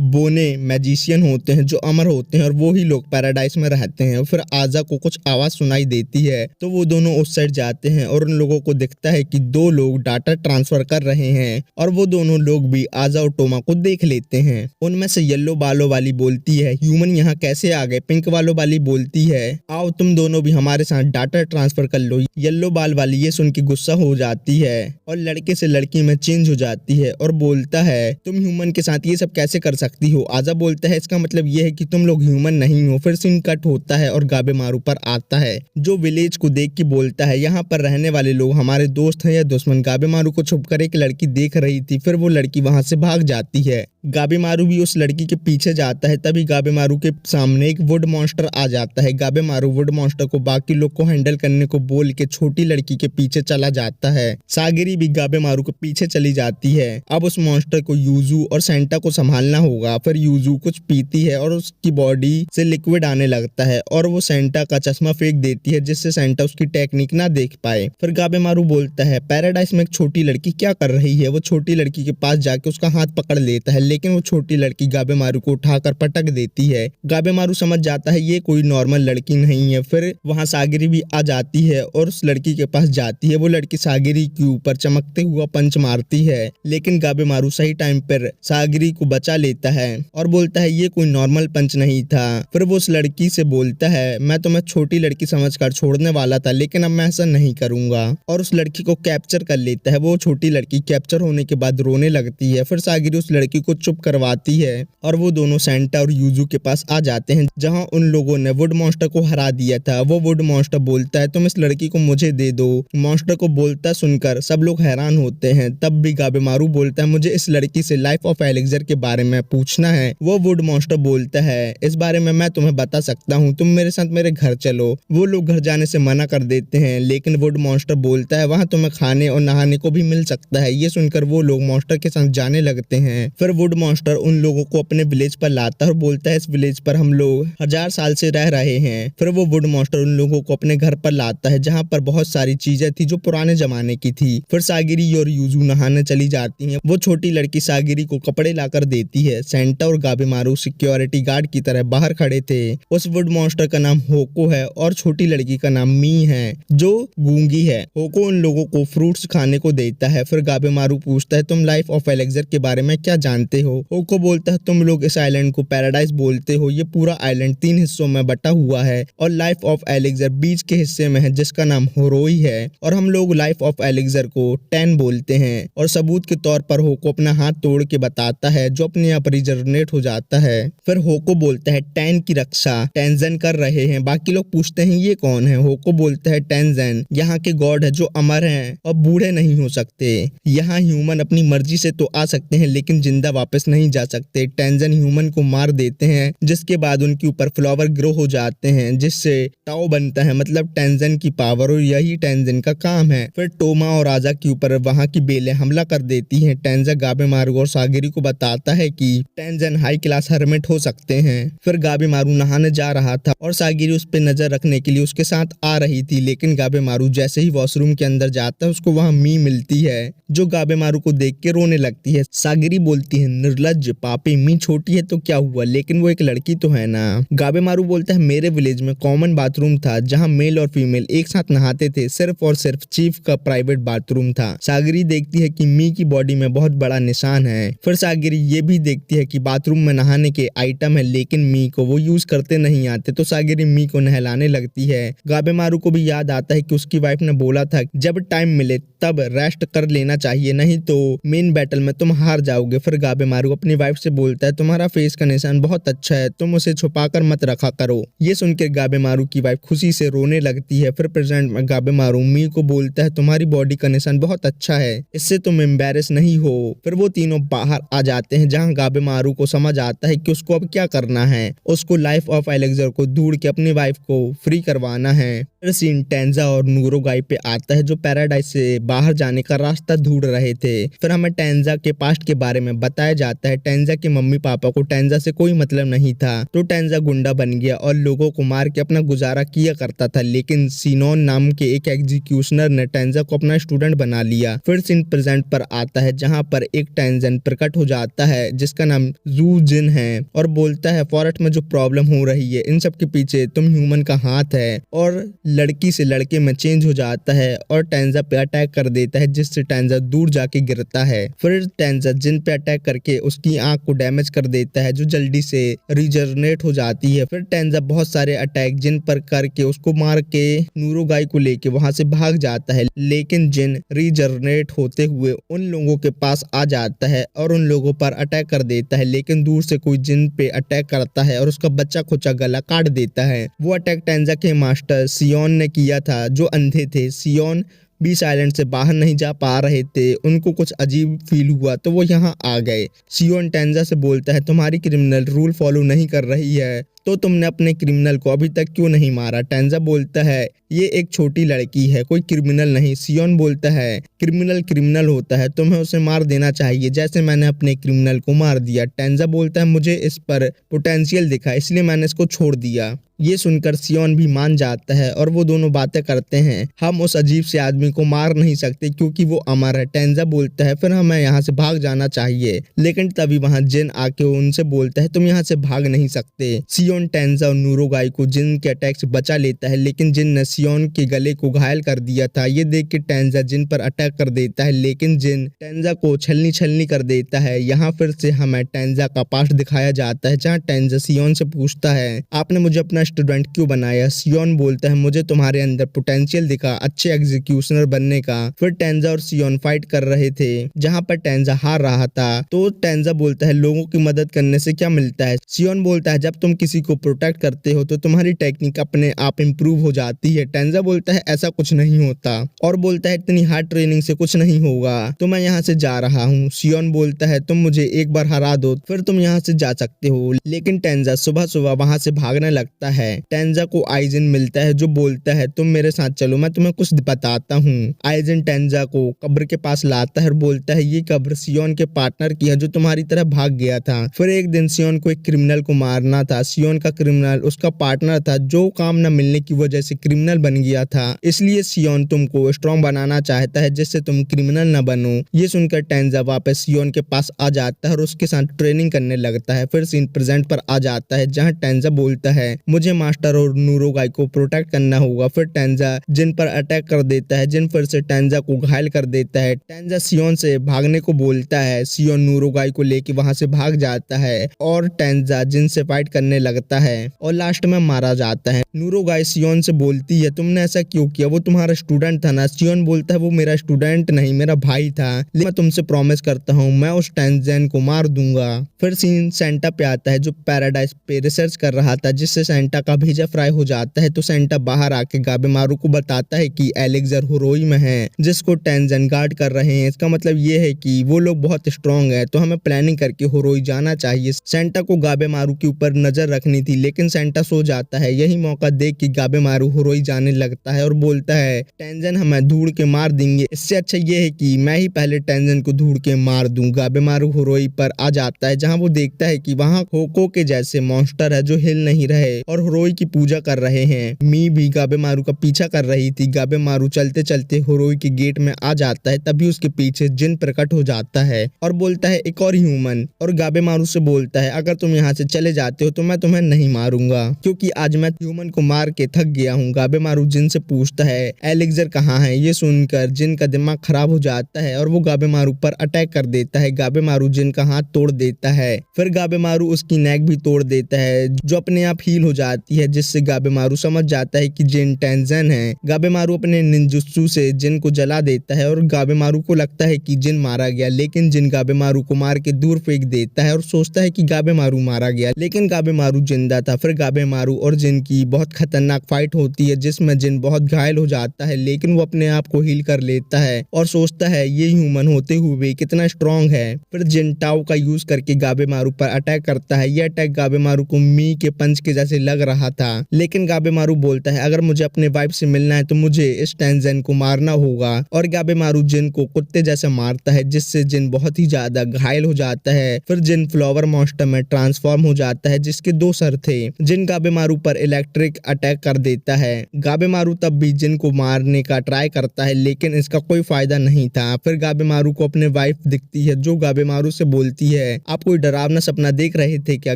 बोने मैजिशियन होते हैं जो अमर होते हैं और वो ही लोग पैराडाइज में रहते हैं। फिर आजा को कुछ आवाज सुनाई देती है तो वो दोनों उस साइड जाते हैं और उन लोगों को दिखता है कि दो लोग डाटा ट्रांसफर कर रहे हैं और वो दोनों लोग भी आजा और टोमा को देख लेते हैं। उनमें से येलो बालों वाली बोलती है ह्यूमन यहाँ कैसे आ गए। पिंक वालों वाली बोलती है आओ तुम दोनों भी हमारे साथ डाटा ट्रांसफर कर लो। येलो बाल वाली ये सुन के गुस्सा हो जाती है और लड़के से लड़की में चेंज हो जाती है और बोलता है तुम ह्यूमन के साथ ये सब कैसे कर सकती हो। आजा बोलता है इसका मतलब ये है कि तुम लोग ह्यूमन नहीं हो। फिर सीन कट होता है और गाबेमारू पर आता है जो विलेज को देख के बोलता है यहाँ पर रहने वाले लोग हमारे दोस्त हैं या दुश्मन। गाबेमारू को छुपकर एक लड़की देख रही थी फिर वो लड़की वहां से भाग जाती है। गाबेमारू भी उस लड़की के पीछे जाता है तभी गाबेमारू के सामने एक वुड मॉन्स्टर आ जाता है। गाबेमारू वुड मॉन्स्टर को बाकी लोग को हैंडल करने को बोल के छोटी लड़की के पीछे चला जाता है। सागिरी भी गाबेमारू के पीछे चली जाती है। अब उस मॉन्स्टर को यूजू और सेंटा को संभालना होगा। फिर यूजू कुछ पीती है और उसकी बॉडी से लिक्विड आने लगता है और वो सेंटा का चश्मा फेंक देती है जिससे सेंटा उसकी टेक्निक ना देख पाए। फिर गाबेमारू बोलता है पैराडाइज में एक छोटी लड़की क्या कर रही है। वो छोटी लड़की के पास जाके उसका हाथ पकड़ लेता है लेकिन वो छोटी लड़की गाबेमारू को उठाकर पटक देती है। गाबेमारू समझ जाता है ये कोई नॉर्मल लड़की नहीं है। फिर वहां सागिरी भी आ जाती है और उस लड़की के पास जाती है। वो लड़की सागिरी के ऊपर चमकते हुआ पंच मारती है लेकिन गाबेमारू सही टाइम पर सागिरी को बचा लेता है और बोलता है ये कोई नॉर्मल पंच नहीं था। फिर वो उस लड़की से बोलता है मैं तुम्हें छोटी लड़की समझकर छोड़ने वाला था लेकिन अब मैं ऐसा नहीं करूंगा और उस लड़की को कैप्चर कर लेता है। वो छोटी लड़की कैप्चर होने के बाद रोने लगती है। फिर सागिरी उस लड़की को चुप करवाती है और वो दोनों सेंटा और यूजू के पास आ जाते हैं जहां उन लोगों ने वुड मॉन्स्टर को हरा दिया था। वो वुड मॉन्स्टर बोलता है तुम इस लड़की को मुझे दे दो। मॉन्स्टर को बोलता सुनकर सब लोग हैरान होते हैं। तब भी गाबेमारू बोलता है मुझे इस लड़की से लाइफ ऑफ एलेक्सर के बारे में पूछना है। वो वुड मॉन्स्टर बोलता है इस बारे में मैं तुम्हें बता सकता हूँ तुम मेरे साथ मेरे घर चलो। वो लोग घर जाने से मना कर देते हैं लेकिन वुड मॉन्स्टर बोलता है वहाँ तुम्हें खाने और नहाने को भी मिल सकता है। ये सुनकर वो लोग मॉन्स्टर के साथ जाने लगते हैं। फिर वुड मॉन्स्टर उन लोगों को अपने विलेज पर लाता है और बोलता है इस विलेज पर हम लोग 1000 साल से रह रहे हैं। फिर वो वुड मॉन्स्टर उन लोगों को अपने घर पर लाता है जहाँ पर बहुत सारी चीजें थी जो पुराने जमाने की थी। फिर सागिरी और यूजू नहाने चली जाती हैं। वो छोटी लड़की सागिरी को कपड़े लाकर देती है। सेंटा और गाबेमारू सिक्योरिटी गार्ड की तरह बाहर खड़े थे। उस वुड मॉन्स्टर का नाम होको है और छोटी लड़की का नाम मी है जो गूंगी है। होको उन लोगों को फ्रूट्स खाने को देता है। फिर गाबेमारू पूछता है तुम लाइफ ऑफ एलेक्सर के बारे में क्या जानते हो। होको बोलता है तुम लोग इस आइलैंड को पैराडाइज बोलते हो। ये पूरा आइलैंड 3 हिस्सों में बटा हुआ है और लाइफ ऑफ एलेक्सर बीच के हिस्से में है जिसका नाम होरोई है और हम लोग लाइफ ऑफ एलेक्सर को 10 बोलते हैं। और सबूत के तौर पर होको अपना हाथ तोड़ के बताता है जो अपने आप रिजनरेट हो जाता है। फिर होको बोलता है 10 की रक्षा टेंजन कर रहे हैं। बाकी लोग पूछते हैं ये कौन है। होको बोलता है टेंजन यहाँ के गॉड है जो अमर हैं और बूढ़े नहीं हो सकते। यहाँ ह्यूमन अपनी मर्जी से तो आ सकते हैं लेकिन जिंदा वापस नहीं जा सकते। टेंजन ह्यूमन को मार देते हैं जिसके बाद उनके ऊपर फ्लावर ग्रो हो जाते हैं जिससे टाओ बनता है मतलब टेंजन की पावर और यही टेंजन का काम है। फिर टोमा और आजा के ऊपर वहाँ की बेलें हमला कर देती हैं। टेंजन गाबेमारू और सागिरी को बताता है कि टेंजन हाई क्लास हर्मिट हो सकते हैं। फिर गाबेमारू नहाने जा रहा था और सागिरी उस पर नजर रखने के लिए उसके साथ आ रही थी लेकिन गाबेमारू जैसे ही वॉशरूम के अंदर जाता है उसको वहाँ मी मिलती है जो गाबेमारू को देख के रोने लगती है। सागिरी बोलती है निर्लज्ज पापी मी छोटी है तो क्या हुआ लेकिन वो एक लड़की तो है ना। गाबेमारू बोलता है मेरे विलेज में कॉमन बाथरूम था जहाँ मेल और फीमेल एक साथ नहाते थे। सिर्फ और सिर्फ चीफ का प्राइवेट बाथरूम था। सागिरी देखती है कि मी की बॉडी में बहुत बड़ा निशान है। फिर सागिरी ये भी देखती है कि बाथरूम में नहाने के आइटम है लेकिन मी को वो यूज करते नहीं आते तो सागिरी मी को नहलाने लगती है। गाबेमारू को भी याद आता है कि उसकी वाइफ ने बोला था जब टाइम मिले तब रेस्ट कर लेना चाहिए नहीं तो मेन बैटल में तुम हार जाओगे। फिर गाबेमारू अपनी वाइफ से बोलता है तुम्हारा फेस का निशान बहुत अच्छा है तुम उसे छुपाकर मत रखा करो। ये सुनकर गाबेमारू की वाइफ खुशी से रोने लगती है। फिर प्रेजेंट में गाबेमारू मी को बोलता है तुम्हारी बॉडी का निशान बहुत अच्छा है इससे तुम एम्बैरेस नहीं हो। फिर वो तीनों तीनों बाहर आ जाते हैं, जहाँ गाबेमारू को समझ आता है कि उसको अब क्या करना है। उसको लाइफ ऑफ एलेक्सर को ढूंढ के अपनी वाइफ को फ्री करवाना है। फिर सीन टेंजा और नूरोगाई पे आता है, जो पैराडाइज से बाहर जाने का रास्ता ढूंढ रहे थे। फिर हमें टेंजा के पास्ट के बारे में बताया जाता है। टेंजा के मम्मी पापा को टेंजा से कोई मतलब नहीं था, तो टेंजा गुंडा बन गया और लोगों को मार के अपना गुजारा किया करता था। लेकिन सिनोन नाम के एक एग्जीक्यूशनर ने टेंजा को अपना स्टूडेंट बना लिया। फिर सीन प्रेजेंट पर आता है, जहाँ पर एक टेंजन प्रकट हो जाता है जिसका नाम जू जिन है, और बोलता है फॉरेस्ट में जो प्रॉब्लम हो रही है इन सब के पीछे तुम ह्यूमन का हाथ है, और लड़की से लड़के में चेंज हो जाता है और टेंजा पे अटैक कर देता है, जिससे टेंजा दूर जाके गिरता है। फिर टेंजा जिन पे अटैक करके उसकी आंख को डैमेज कर देता है, जो जल्दी से रिजनरेट हो जाती है। फिर टेंजा बहुत सारे अटैक जिन पर करके उसको मार के नूरोगाई को लेके वहां से भाग जाता है, लेकिन जिन रिजनरेट होते हुए उन लोगों के पास आ जाता है और उन लोगों पर अटैक कर देता है। लेकिन दूर से कोई जिन पे अटैक करता है और उसका बच्चा खुचा गला काट देता है। वो अटैक टेंजा के मास्टर सियोन ने किया था, जो अंधे थे। सियोन बीच आइलैंड से बाहर नहीं जा पा रहे थे, उनको कुछ अजीब फील हुआ तो वो यहाँ आ गए। सियोन टेंजा से बोलता है तुम्हारी क्रिमिनल रूल फॉलो नहीं कर रही है, तो तुमने अपने क्रिमिनल को अभी तक क्यों नहीं मारा। टेंजा बोलता है ये एक छोटी लड़की है, कोई क्रिमिनल नहीं। सियोन बोलता है क्रिमिनल क्रिमिनल होता है, तुम्हें उसे मार देना चाहिए जैसे मैंने अपने क्रिमिनल को मार दिया। टेंजा बोलता है मुझे इस पर पोटेंशियल दिखा, इसलिए मैंने इसको छोड़ दिया। ये सुनकर सियोन भी मान जाता है और वो दोनों बातें करते हैं। हम उस अजीब से आदमी को मार नहीं सकते क्योंकि वो अमर है। टेंजा बोलता है फिर हमें यहाँ से भाग जाना चाहिए, लेकिन तभी वहाँ जिन आके उनसे बोलता है तुम यहाँ से भाग नहीं सकते। सियोन टेंजा और नूरोगाई को जिन के अटैक से बचा लेता है, लेकिन जिन ने सियोन के गले को घायल कर दिया था। ये देख के टेंजा जिन पर अटैक कर देता है, लेकिन जिन टेंजा को छलनी छलनी कर देता है। यहाँ फिर से हमें टेंजा का पास्ट दिखाया जाता है, जहाँ टेंजा सियोन से पूछता है आपने मुझे अपना स्टूडेंट क्यों बनाया। सियोन बोलता है मुझे तुम्हारे अंदर पोटेंशियल दिखा अच्छे एग्जीक्यूशनर बनने का। फिर टेंजा और सियोन फाइट कर रहे थे, जहाँ पर टेंजा हार रहा था, तो टेंजा बोलता है लोगों की मदद करने से क्या मिलता है। सियोन बोलता है जब तुम किसी को प्रोटेक्ट करते हो तो तुम्हारी टेक्निक अपने आप इम्प्रूव हो जाती है। टेंजा बोलता है ऐसा कुछ नहीं होता, और बोलता है इतनी हार्ड ट्रेनिंग से कुछ नहीं होगा, तो मैं यहाँ से जा रहा हूँ। सियोन बोलता है तुम मुझे एक बार हरा दो फिर तुम यहाँ से जा सकते हो, लेकिन टेंजा सुबह सुबह वहाँ से भागने लगता है। टेंजा को आइजन मिलता है, जो बोलता है तुम मेरे साथ चलो मैं तुम्हें कुछ बताता हूँ। आइजन टेंजा को कब्र के पास लाता है और बोलता है ये कब्र सियोन के पार्टनर की है, जो तुम्हारी तरह भाग गया था। फिर एक दिन सियोन को एक क्रिमिनल को मारना था। सियोन का क्रिमिनल उसका पार्टनर था, जो काम न मिलने की वजह से क्रिमिनल बन गया था। इसलिए सियोन तुमको स्ट्रॉन्ग बनाना चाहता है, जिससे तुम क्रिमिनल न बनो। ये सुनकर टेंजा वापस सियोन के पास आ जाता है और उसके साथ ट्रेनिंग करने लगता है। फिर सीन प्रेजेंट पर आ जाता है, जहाँ टेंजा बोलता है मुझे मास्टर और नूरोगाई को प्रोटेक्ट करना होगा। फिर टेंजा जिन पर अटैक कर देता है, जिन फिर से टेंजा को घायल कर देता है। टेंजा सियोन से भागने को बोलता है, सियोन नूरोगाई को लेके वहां से भाग जाता है और टेंजा जिन से फाइट करने लगता है और लास्ट में मारा जाता है। नूरोगाई सियोन से बोलती है तुमने ऐसा क्यों किया, वो तुम्हारा स्टूडेंट था ना। सियोन बोलता है वो मेरा स्टूडेंट नहीं मेरा भाई था, लेकिन मैं तुमसे प्रॉमिस करता हूँ मैं उस टेंजन को मार दूंगा। फिर सीन सेंटा पे आता है, जो पैराडाइज पे रिसर्च कर रहा था, जिससे सेंटा का भेजा फ्राई हो जाता है। तो सेंटा बाहर आके गाबेमारू को बताता है कि एलेक्सर हुरोई में है, जिसको टेंजन गार्ड कर रहे हैं। इसका मतलब ये है कि वो लोग बहुत स्ट्रॉन्ग है, तो हमें प्लानिंग करके हुरोई जाना चाहिए। सेंटा को गाबेमारू के ऊपर नजर रखनी थी, लेकिन सेंटा सो जाता है। यही मौका देख के गाबेमारू हुरोई जाने लगता है और बोलता है टेंजन हमें ढूंढ के मार देंगे, इससे अच्छा ये है कि मैं ही पहले टेंजन को ढूंढ के मार दूं। गाबेमारू हुरोई पर आ जाता है, जहाँ वो देखता है कि वहाँ होको के जैसे मॉन्स्टर है जो हिल नहीं रहे और हुरोई की पूजा कर रहे हैं। मी भी गाबेमारू का पीछा कर रही थी। गाबेमारू चलते चलते हुरोई के गेट में आ जाता है, तभी उसके पीछे जिन प्रकट हो जाता है और बोलता है एक और ह्यूमन, और गाबेमारू से बोलता है अगर तुम यहाँ से चले जाते हो तो मैं तुम्हें नहीं मारूंगा, क्योंकि आज मैं ह्यूमन को मार के थक गया हूँ। गाबेमारू जिन से पूछता है एलेक्सर कहाँ है। ये सुनकर जिन का दिमाग खराब हो जाता है और वो गाबेमारू पर अटैक कर देता है। गाबेमारू जिन का हाथ तोड़ देता है, फिर गाबेमारू उसकी नेक भी तोड़ देता है, जो अपने आप हील हो जाती है, जिससे गाबेमारू समझ जाता है कि जिन टेंजन है। गाबेमारू अपने निंजुत्सु से जिन को जला देता है और गाबेमारू को लगता है कि जिन मारा गया, लेकिन जिन गाबेमारू को मार के दूर फेंक देता है और सोचता है कि गाबेमारू मारा गया, लेकिन गाबेमारू जिंदा था। फिर गाबेमारू और जिन की बहुत खतरनाक फाइट होती है, जिस जिसमें जिन बहुत घायल हो जाता है, लेकिन वो अपने आप को हील कर लेता है और सोचता है ये ह्यूमन होते हुए कितना स्ट्रांग है। फिर जिन टाओ का यूज करके गाबेमारू पर अटैक करता है। यह अटैक गाबेमारू को मी के पंच के जैसे लग रहा था, लेकिन गाबेमारू बोलता है अगर मुझे अपने वाइफ से मिलना है तो मुझे इस टेंजेन को मारना होगा, और गाबेमारू जिन को कुत्ते जैसे मारता है, जिससे जिन बहुत ही ज्यादा घायल हो जाता है। फिर जिन फ्लावर मॉन्स्टर में ट्रांसफॉर्म हो जाता है, जिसके 2 सर थे। जिन गाबेमारू पर इलेक्ट्रिक अटैक कर देता है। गाबेमारू तब भी जिन को मारने का ट्राई करता है, लेकिन इसका कोई फायदा नहीं था। फिर गाबेमारू को अपने वाइफ दिखती है, जो गाबेमारू से बोलती है आप कोई डरावना सपना देख रहे थे क्या?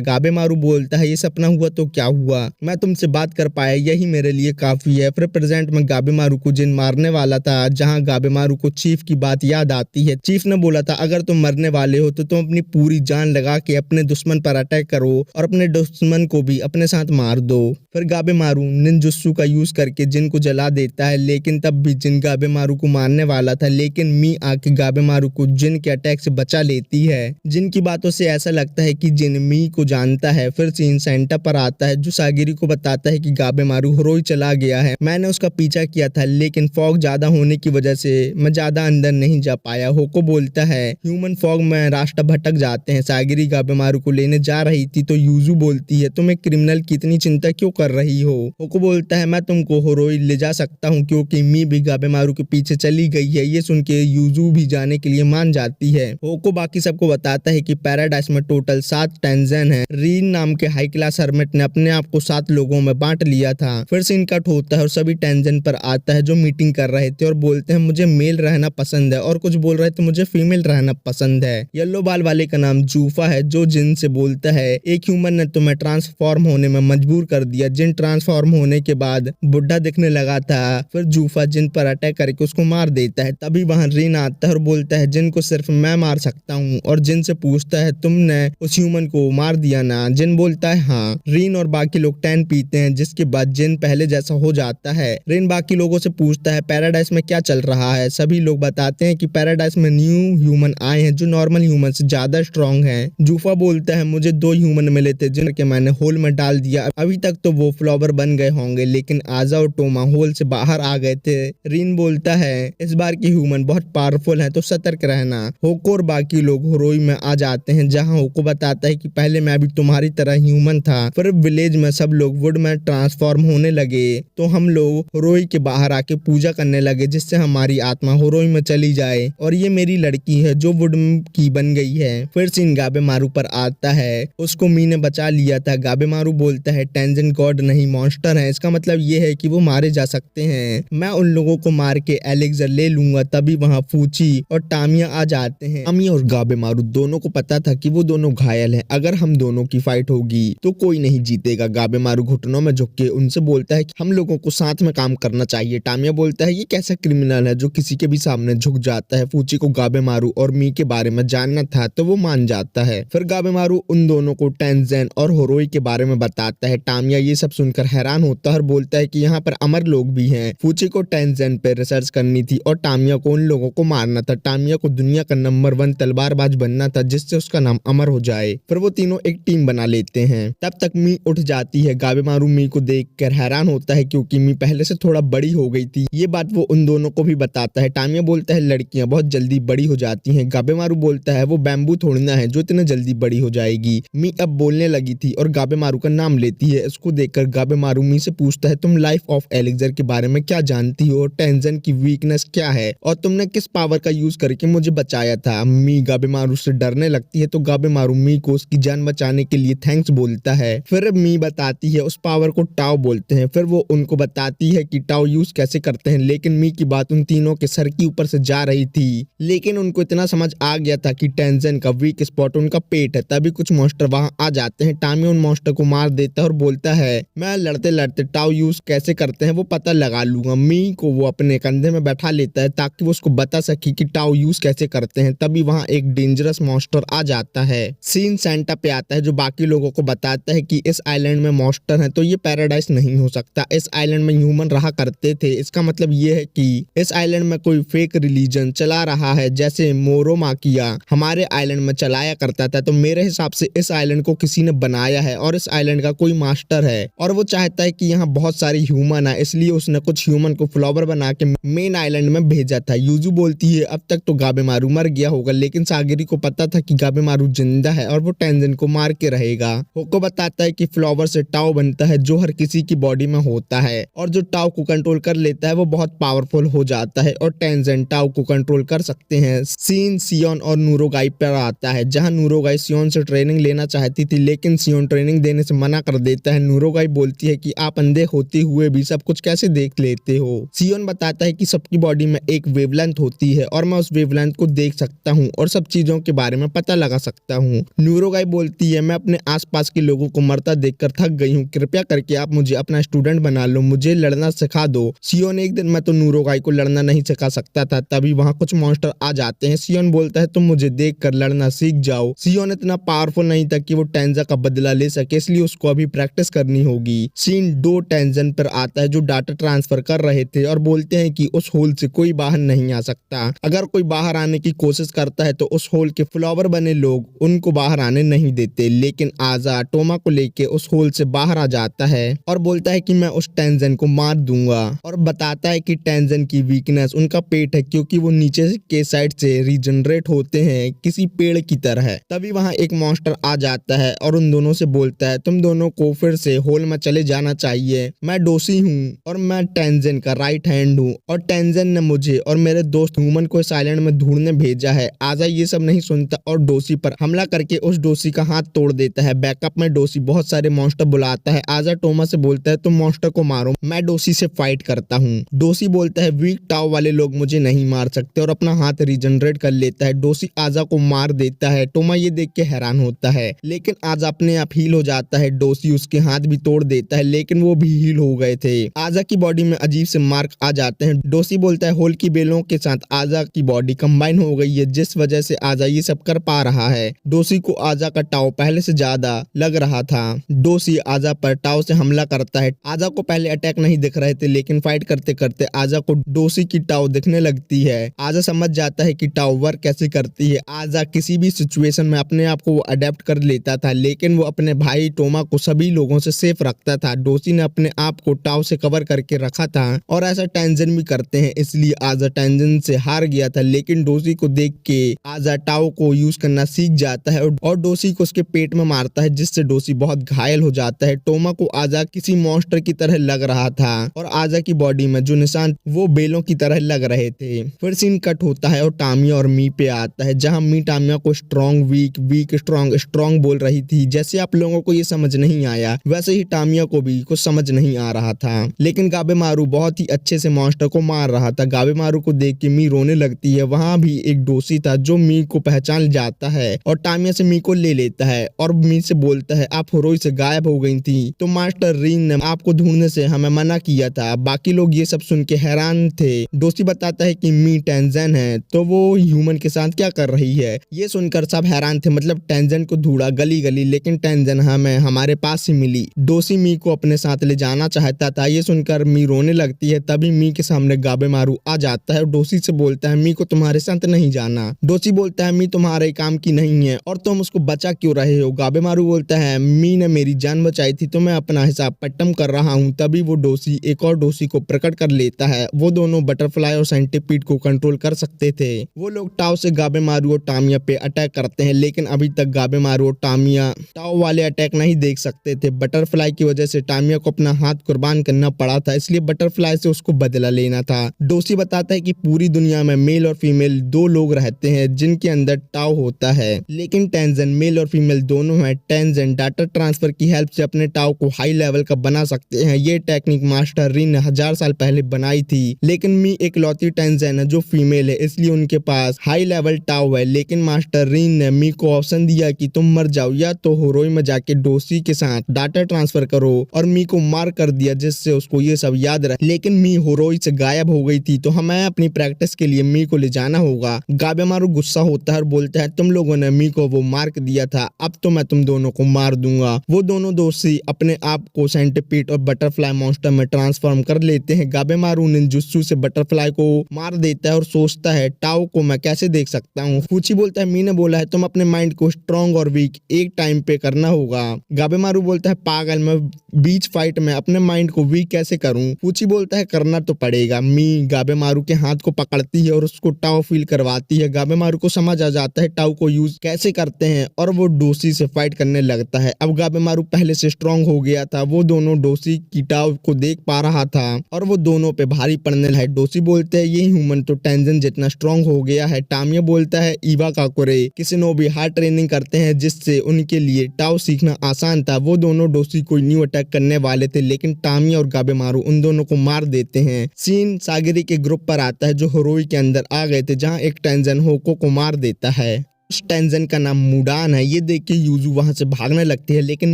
गाबेमारू बोलता है ये सपना हुआ तो क्या हुआ, मैं तुमसे बात कर पाया, यही मेरे लिए काफी है। फिर प्रेजेंट में गाबेमारू को जिन मारने वाला था, जहाँ गाबेमारू को चीफ की बात याद आती है। चीफ ने बोला था अगर तुम मरने वाले हो तो तुम अपनी पूरी जान लगा के अपने दुश्मन पर अटैक करो और अपने दुश्मन को भी अपने साथ मार दो। फिर गाबेमारू निंजुत्सु का यूज करके जिन को जला देता है, लेकिन तब भी जिन गाबेमारू को मारने वाला था, लेकिन मी आके गाबेमारू को जिन के अटैक से बचा लेती है। जिन की बातों से ऐसा लगता है कि जिन मी को जानता है। फिर सीन सेंटा पर आता है, जो सागिरी को बताता है कि गाबेमारू होरोई चला गया है, मैंने उसका पीछा किया था, लेकिन फॉग ज्यादा होने की वजह से मैं ज्यादा अंदर नहीं जा पाया। होको बोलता है ह्यूमन फॉग में रास्ता भटक जाते हैं। सागिरी गाबेमारू को लेने जा रही थी तो यूजू बोलती है तुम एक क्रिमिनल की इतनी चिंता क्यों कर रही हो? होको बोलता है मैं तुमको होरोई ले जा सकता हूँ, क्योंकि मी भी गाबेमारू के पीछे चली गई है। ये सुन के यूजू भी जाने के लिए मान जाती है। होको बाकी सबको बताता है कि पैराडाइस में टोटल 7 टेंजेन है। रीन नाम के हाई क्लास हर्मिट ने अपने आप को 7 लोगों में बांट लिया था। फिर सीन कट होता है और सभी टेंजेन पर आता है जो मीटिंग कर रहे थे और बोलते हैं मुझे मेल रहना पसंद है, और कुछ बोल रहे थे मुझे फीमेल रहना पसंद है। येलो बाल वाले का नाम जूफा है, जो जिन से बोलता है एक ह्यूमन ने तुम्हें ट्रांसफॉर्म होने में मजबूर कर दिया। जिन ट्रांसफॉर्म होने के बाद बुढ़ा दिखने लगा था। फिर जूफा जिन पर अटैक करके उसको मार देता है। तभी वहां रीन आता है और बोलता है जिन को सिर्फ मैं मार सकता हूँ, और जिन से पूछता है तुमने उस ह्यूमन को मार दिया ना? जिन बोलता है हाँ। रीन और बाकी लोग 10 पीते हैं, जिसके बाद जिन पहले जैसा हो जाता है। रीन बाकी लोगों से पूछता है पैराडाइस में क्या चल रहा है। सभी लोग बताते हैं कि पैराडाइस में न्यू ह्यूमन आए हैं जो नॉर्मल ह्यूमन से ज्यादा स्ट्रांग हैं। जूफा बोलता है मुझे 2 ह्यूमन मिले थे जिनके मैंने होल में डाल दिया, अभी तक तो वो फ्लावर बन गए होंगे, लेकिन आजा और टोमा होल से बाहर आ गए थे। रीन बोलता है इस बार के ह्यूमन बहुत पावरफुल हैं, तो सतर्क रहना। होको और बाकी लोग होरोई में आ जाते हैं, जहाँ होको बताता है कि पहले मैं भी तुम्हारी तरह ह्यूमन था। फिर विलेज में सब लोग वुड में ट्रांसफॉर्म होने लगे, तो हम लोग होरोई के बाहर आके पूजा करने लगे, जिससे हमारी आत्मा होरोई में चली जाए, और ये मेरी लड़की है जो वुड की बन गई है। फिर सीन गाबेमारू पर आता है, उसको मी ने बचा लिया था। गाबेमारू बोलता है टेंजेन गॉड नहीं मॉन्स्टर है, इसका मतलब ये है कि वो मारे जा सकते हैं। मैं उन लोगों को मार के एलेक्सर ले लूंगा। तभी वहाँ फूची और टामिया आ जाते हैं। टामिया और गाबेमारू दोनों को पता था कि वो दोनों घायल हैं, अगर हम दोनों की फाइट होगी तो कोई नहीं जीतेगा। गाबेमारू घुटनों में झुक के उनसे बोलता है कि हम लोगों को साथ में काम करना चाहिए। टामिया बोलता है ये कैसा क्रिमिनल है जो किसी के भी सामने झुक जाता है। फूची को गाबेमारू और मी के बारे में जानना था, तो वो मान जाता है। फिर गाबेमारू उन दोनों को टेंजेन और होरोई के बारे में बताता है। टामिया ये सब सुनकर हैरान होता है और बोलता है कि यहाँ पर अमर लोग भी हैं। फूची को टेंजेन पे रिसर्च करनी थी और टामिया को उन लोगों को मारना था। टामिया को दुनिया का नंबर 1 तलवारबाज बनना था, जिससे उसका नाम अमर हो जाए। फिर वो तीनों एक टीम बना लेते हैं। तब तक मी उठ जाती है। गाबेमारू मी को देखकर हैरान होता है, क्योंकि मी पहले से थोड़ा बड़ी हो गई थी। ये बात वो उन दोनों को भी बताता है। टामिया बोलता है लड़कियां बहुत जल्दी बड़ी हो जाती हैं। गाबेमारू बोलता है वो बैम्बू थोड़ना है जो इतने जल्दी बड़ी हो जाएगी। मी अब बोलने लगी थी और गाबेमारू का नाम लेती है। इसको देखकर गाबेमारू मी से पूछता है तुम लाइफ ऑफ एलेक्सर के बारे में क्या जानती हो, टेंजेन की वीकनेस क्या है, और तुमने किस पावर का यूज करके मुझे बचाया था? मी गाबेमारू से डरने लगती है, तो गाबेमारू मी को उसकी जान बचाने के लिए थैंक्स बोलता है। फिर मी बताती है उस पावर को टाओ बोलते हैं। फिर वो उनको बताती है कि टाओ यूज कैसे करते हैं, लेकिन मी की बात उन तीनों के सर की ऊपर से जा रही थी। लेकिन उनको इतना समझ आ गया था कि टेंजेन का वीक स्पॉट उनका पेट है। तभी कुछ मॉन्स्टर वहां आ जाते हैं। टामिया उन मॉन्स्टर को मार देता है और बोलता है मैं लड़ते लड़ते टाओ यूज कैसे करते हैं वो पता लगा लूंगा। मी को वो अपने कंधे में बैठा लेता है ताकि वो उसको बता सके कि टाओ यूज कैसे करते हैं। तभी वहां एक डेंजरस मॉन्स्टर आ जाता है। सीन सेंटा पे आता है, जो बाकी लोगों को बताता है कि इस आइलैंड में मॉन्स्टर है तो ये पैराडाइस नहीं हो सकता। इस आइलैंड में ह्यूमन रहा करते थे, इसका मतलब ये है कि इस आइलैंड में कोई फेक रिलीजन चला रहा है, जैसे मोरोमाकिया हमारे आइलैंड में चलाया करता था। तो मेरे हिसाब से इस आइलैंड को किसी ने बनाया है और इस आइलैंड का कोई मास्टर है, और वो चाहता है कि यहाँ बहुत सारी ह्यूमन है, इसलिए उसने कुछ ह्यूमन को फ्लावर बना के मेन आइलैंड में भेजा था। यूजू बोलती है अब तक तो गाबेमारू मर गया होगा, लेकिन सागिरी को पता था कि गाबेमारू जिंदा है और वो टेंजन को मार के रहेगा। होको बताता है कि फ्लावर से टाओ बनता है जो हर किसी की बॉडी में होता है, और जो टाओ को कंट्रोल कर लेता है वो बहुत पावरफुल हो जाता है और टेंजन टाओ को कंट्रोल कर सकते हैं। सीन सियोन और नूरोगाई पर आता है, जहां नूरोगाई सियोन से ट्रेनिंग लेना चाहती थी, लेकिन सियोन ट्रेनिंग देने से मना कर देता है। नूरोगाई बोलती है कि आप अंधे होते हुए भी सब कुछ कैसे देख लेते हो। सियोन बताता है कि सबकी बॉडी में एक वेवलेंथ होती है और मैं उस वेवलेंथ को देख सकता हूँ और सब चीजों के बारे में पता लगा सकता हूँ। नूरोगाई बोलती है मैं अपने आसपास के लोगों को मरता देखकर थक गई हूँ, कृपया करके आप मुझे अपना स्टूडेंट बना लो, मुझे लड़ना सिखा दो। सियोन एक दिन मैं तो नूरोगाई को लड़ना नहीं सिखा सकता था, तभी वहाँ कुछ मॉन्स्टर आ जाते हैं। सियोन बोलता है तुम मुझे देख कर लड़ना सीख जाओ। सियोन इतना पावरफुल नहीं था कि वो टेंजा का बदला ले सके, इसलिए उसको अभी प्रैक्टिस करनी होगी। सीन 2 टेंजन पर आता है जो डाटा ट्रांसफर कर रहे थे और बोलते हैं कि उस होल से कोई बाहर नहीं आ सकता। अगर कोई बाहर आने की कोशिश करता है तो उस होल के फ्लावर बने लोग उनको बाहर आने नहीं देते, लेकिन आजा टोमा को लेके उस होल से बाहर आ जाता है और बोलता है कि मैं उस टेंजन को मार दूंगा, और बताता है कि टेंजन की वीकनेस उनका पेट है, क्योंकि वो नीचे के साइड से रीजनरेट होते हैं किसी पेड़ की तरह। तभी वहां एक मॉन्स्टर आ जाता है और उन दोनों से बोलता है तुम दोनों को फिर से होल में चले जाना चाहिए, मैं डोसी हूँ और मैं टेंजन का राइट हैंड हूँ, और टेंजन ने मुझे और मेरे दोस्त ह्यूमन को इस आइलैंड में ढूंढने भेजा है। आजा ये सब नहीं सुनता और डोसी पर हमला करके उस डोसी का हाथ तोड़ देता है। बैकअप में डोसी बहुत सारे मॉन्स्टर बुलाता है। आजा टोमा से बोलता है तुम मॉन्स्टर को मारो, मैं डोसी से फाइट करता हूँ। डोसी बोलता है वीक टाव वाले लोग मुझे नहीं मार सकते और अपना हाथ रीजनरेट कर लेता है। डोसी आजा को मार देता है। टोमा ये देख के हैरान होता है, लेकिन आजा अपने आप हील हो जाता है। डोसी उसके हाथ भी तोड़ देता है, लेकिन वो भी हील हो गए थे। आजा की बॉडी में अजीब से मार्क आ जाते हैं। डोसी बोलता है होल की बेलों के साथ आजा की बॉडी कंबाइन हो गई है, जिस वजह से आजा ये सब कर पा रहा है। डोसी को आजा का टाव पहले से ज्यादा लग रहा था। डोसी आजा पर टाव से हमला करता है। आजा को पहले अटैक नहीं दिख रहे थे, लेकिन फाइट करते करते आजा को डोसी की टाव दिखने लगती है। आजा समझ जाता है कि टाव वर्क कैसे करती है। आजा किसी भी सिचुएशन में अपने आप को अडेप्ट कर लेता था, लेकिन वो अपने भाई टोमा को सभी लोगों से सेफ रखता था। डोसी ने अपने आप को टाव से कवर करके रखा था और ऐसा टेंजन भी करते हैं, इसलिए आजा टेंजन से हार गया था। लेकिन डोसी को देख के आजा टाव को यूज करना सीख जाता है और डोसी को उसके पेट में मारता है, जिससे डोसी बहुत घायल हो जाता है। टोमा को आजा किसी मॉन्स्टर की तरह लग रहा था और आजा की बॉडी में जो निशान वो बेलों की तरह लग रहे थे। फिर सीन कट होता है और टामिया और मी पे आता है, जहां मी टामिया को strong weak weak strong strong बोल रही थी। जैसे आप लोगों को ये समझ नहीं आया, वैसे ही टामिया को भी कुछ समझ नहीं आ रहा था। लेकिन गाबेमारू बहुत ही अच्छे से मॉन्स्टर को मार रहा था। गाबेमारू को देख के मी रोने लगती है। वहां भी एक डोसी था जो मी को पहचान जाता है और टामिया से मी को ले लेता है और मी से बोलता है आप हुरोई से गायब हो गई थी, तो मास्टर रीन ने आपको ढूंढने से हमें मना किया था। बाकी लोग ये सब सुन के हैरान थे। डोसी बताता है कि मी टेंजन है, तो वो ह्यूमन के साथ क्या कर रही है। ये सुनकर सब हैरान थे, मतलब टेंजन को ढूंढा गली गली, लेकिन टेंजन हमें हमारे पास ही मिली। डोसी मी को अपने साथ ले जाना चाहता था। ये सुनकर मी रोने लगती है। तभी मी के सामने गाबेमारू आ जाता है और डोसी से बोलता है मी को तुम्हारे साथ नहीं जाना। डोसी बोलता है मी तुम्हारे काम की नहीं है और तुम उसको बचा क्यों रहे हो। गाबेमारू बोलता है मी ने मेरी जान बचाई थी, तो मैं अपना हिसाब पट्टम कर रहा हूँ। तभी वो डोसी एक और डोसी को प्रकट कर लेता है। वो दोनों बटरफ्लाई और सेंटीपीड को कंट्रोल कर सकते थे। वो लोग टाव से गाबेमारू और टामिया पे अटैक करते हैं, लेकिन अभी तक गाबेमारू और टामिया टाव वाले अटैक नहीं देख सकते थे। बटरफ्लाई की वजह से टामिया को अपना हाथ कुर्बान करना पड़ा था, इसलिए बटरफ्लाई से उसको बदला लेना था। डोसी बताता है कि पूरी दुनिया में मेल और फीमेल 2 लोग रहते हैं जिनके अंदर टाव होता है, लेकिन टेंजन मेल और फीमेल दोनों है। टेंजन डाटा ट्रांसफर की हेल्प से अपने टाव को हाई लेवल का बना सकते हैं। ये टेक्निक मास्टर रीन ने 1000 साल पहले बनाई थी, लेकिन मी एक लौती टेंजन है जो फीमेल है, इसलिए उनके पास हाई लेवल टाव है। लेकिन मास्टर रीन ने मी को ऑप्शन दिया कि तुम मर जाओ या तो हुरोई में जाके डोसी के साथ डाटा ट्रांसफर करो, और मी को मार कर दिया जिससे उसको ये सब याद रहे। लेकिन मी हुरोई से गायब हो गई थी, तो हमें अपनी प्रैक्टिस के लिए मी को ले जाना होगा। गाबेमारू गुस्सा होता है और बोलता है तुम लोगों ने मी को वो मार्क दिया था, अब तो मैं तुम दोनों को मार दूंगा। वो दोनों दोषी अपने आप को सेंटीपीड और बटरफ्लाई मॉन्स्टर में ट्रांसफॉर्म कर लेते हैं। गाबेमारू निंजुत्सु से बटरफ्लाई को मार देता है और सोचता है टाओ को मैं कैसे देख सकता हूँ। फूची बोलता है मी ने बोला है तुम अपने माइंड को स्ट्रॉन्ग और वीक एक टाइम पे करना होगा। गाबेमारू बोलता है पागल, मैं बीच फाइट में अपने माइंड को वीक कैसे करूं। फूची बोलता है करना तो पड़ेगा। मी गाबेमारू के हाथ को पकड़ती है और उसको टाओ फील करवाती है। गाबेमारू को समझ आ जाता है टाओ को यूज कैसे करते हैं और वो डोसी से फाइट करने लगता है। अब गाबेमारू पहले से स्ट्रांग हो गया था। वो दोनों डोसी की टाओ को देख पा रहा था और वो दोनों पे भारी पड़ने है। डोसी बोलते हैं ये ह्यूमन तो टेंजन जितना स्ट्रांग हो गया है। टामिया बोलता है इवा काकुरे किसिनोबी हार्ड ट्रेनिंग करते हैं जिससे उनके लिए टाओ सीखना आसान था। वो दोनों डोसी को न्यू अटैक करने वाले थे लेकिन टामिया और गाबेमारू उन दोनों को मार देते हैं। सीन सागिरी के ग्रुप पर आता है जो होरोई के अंदर आ गए थे, जहां एक टेंजन होको को मार देता है। उस टेंजन का नाम मुडान है। ये देख के यूजू वहां से भागने लगती है लेकिन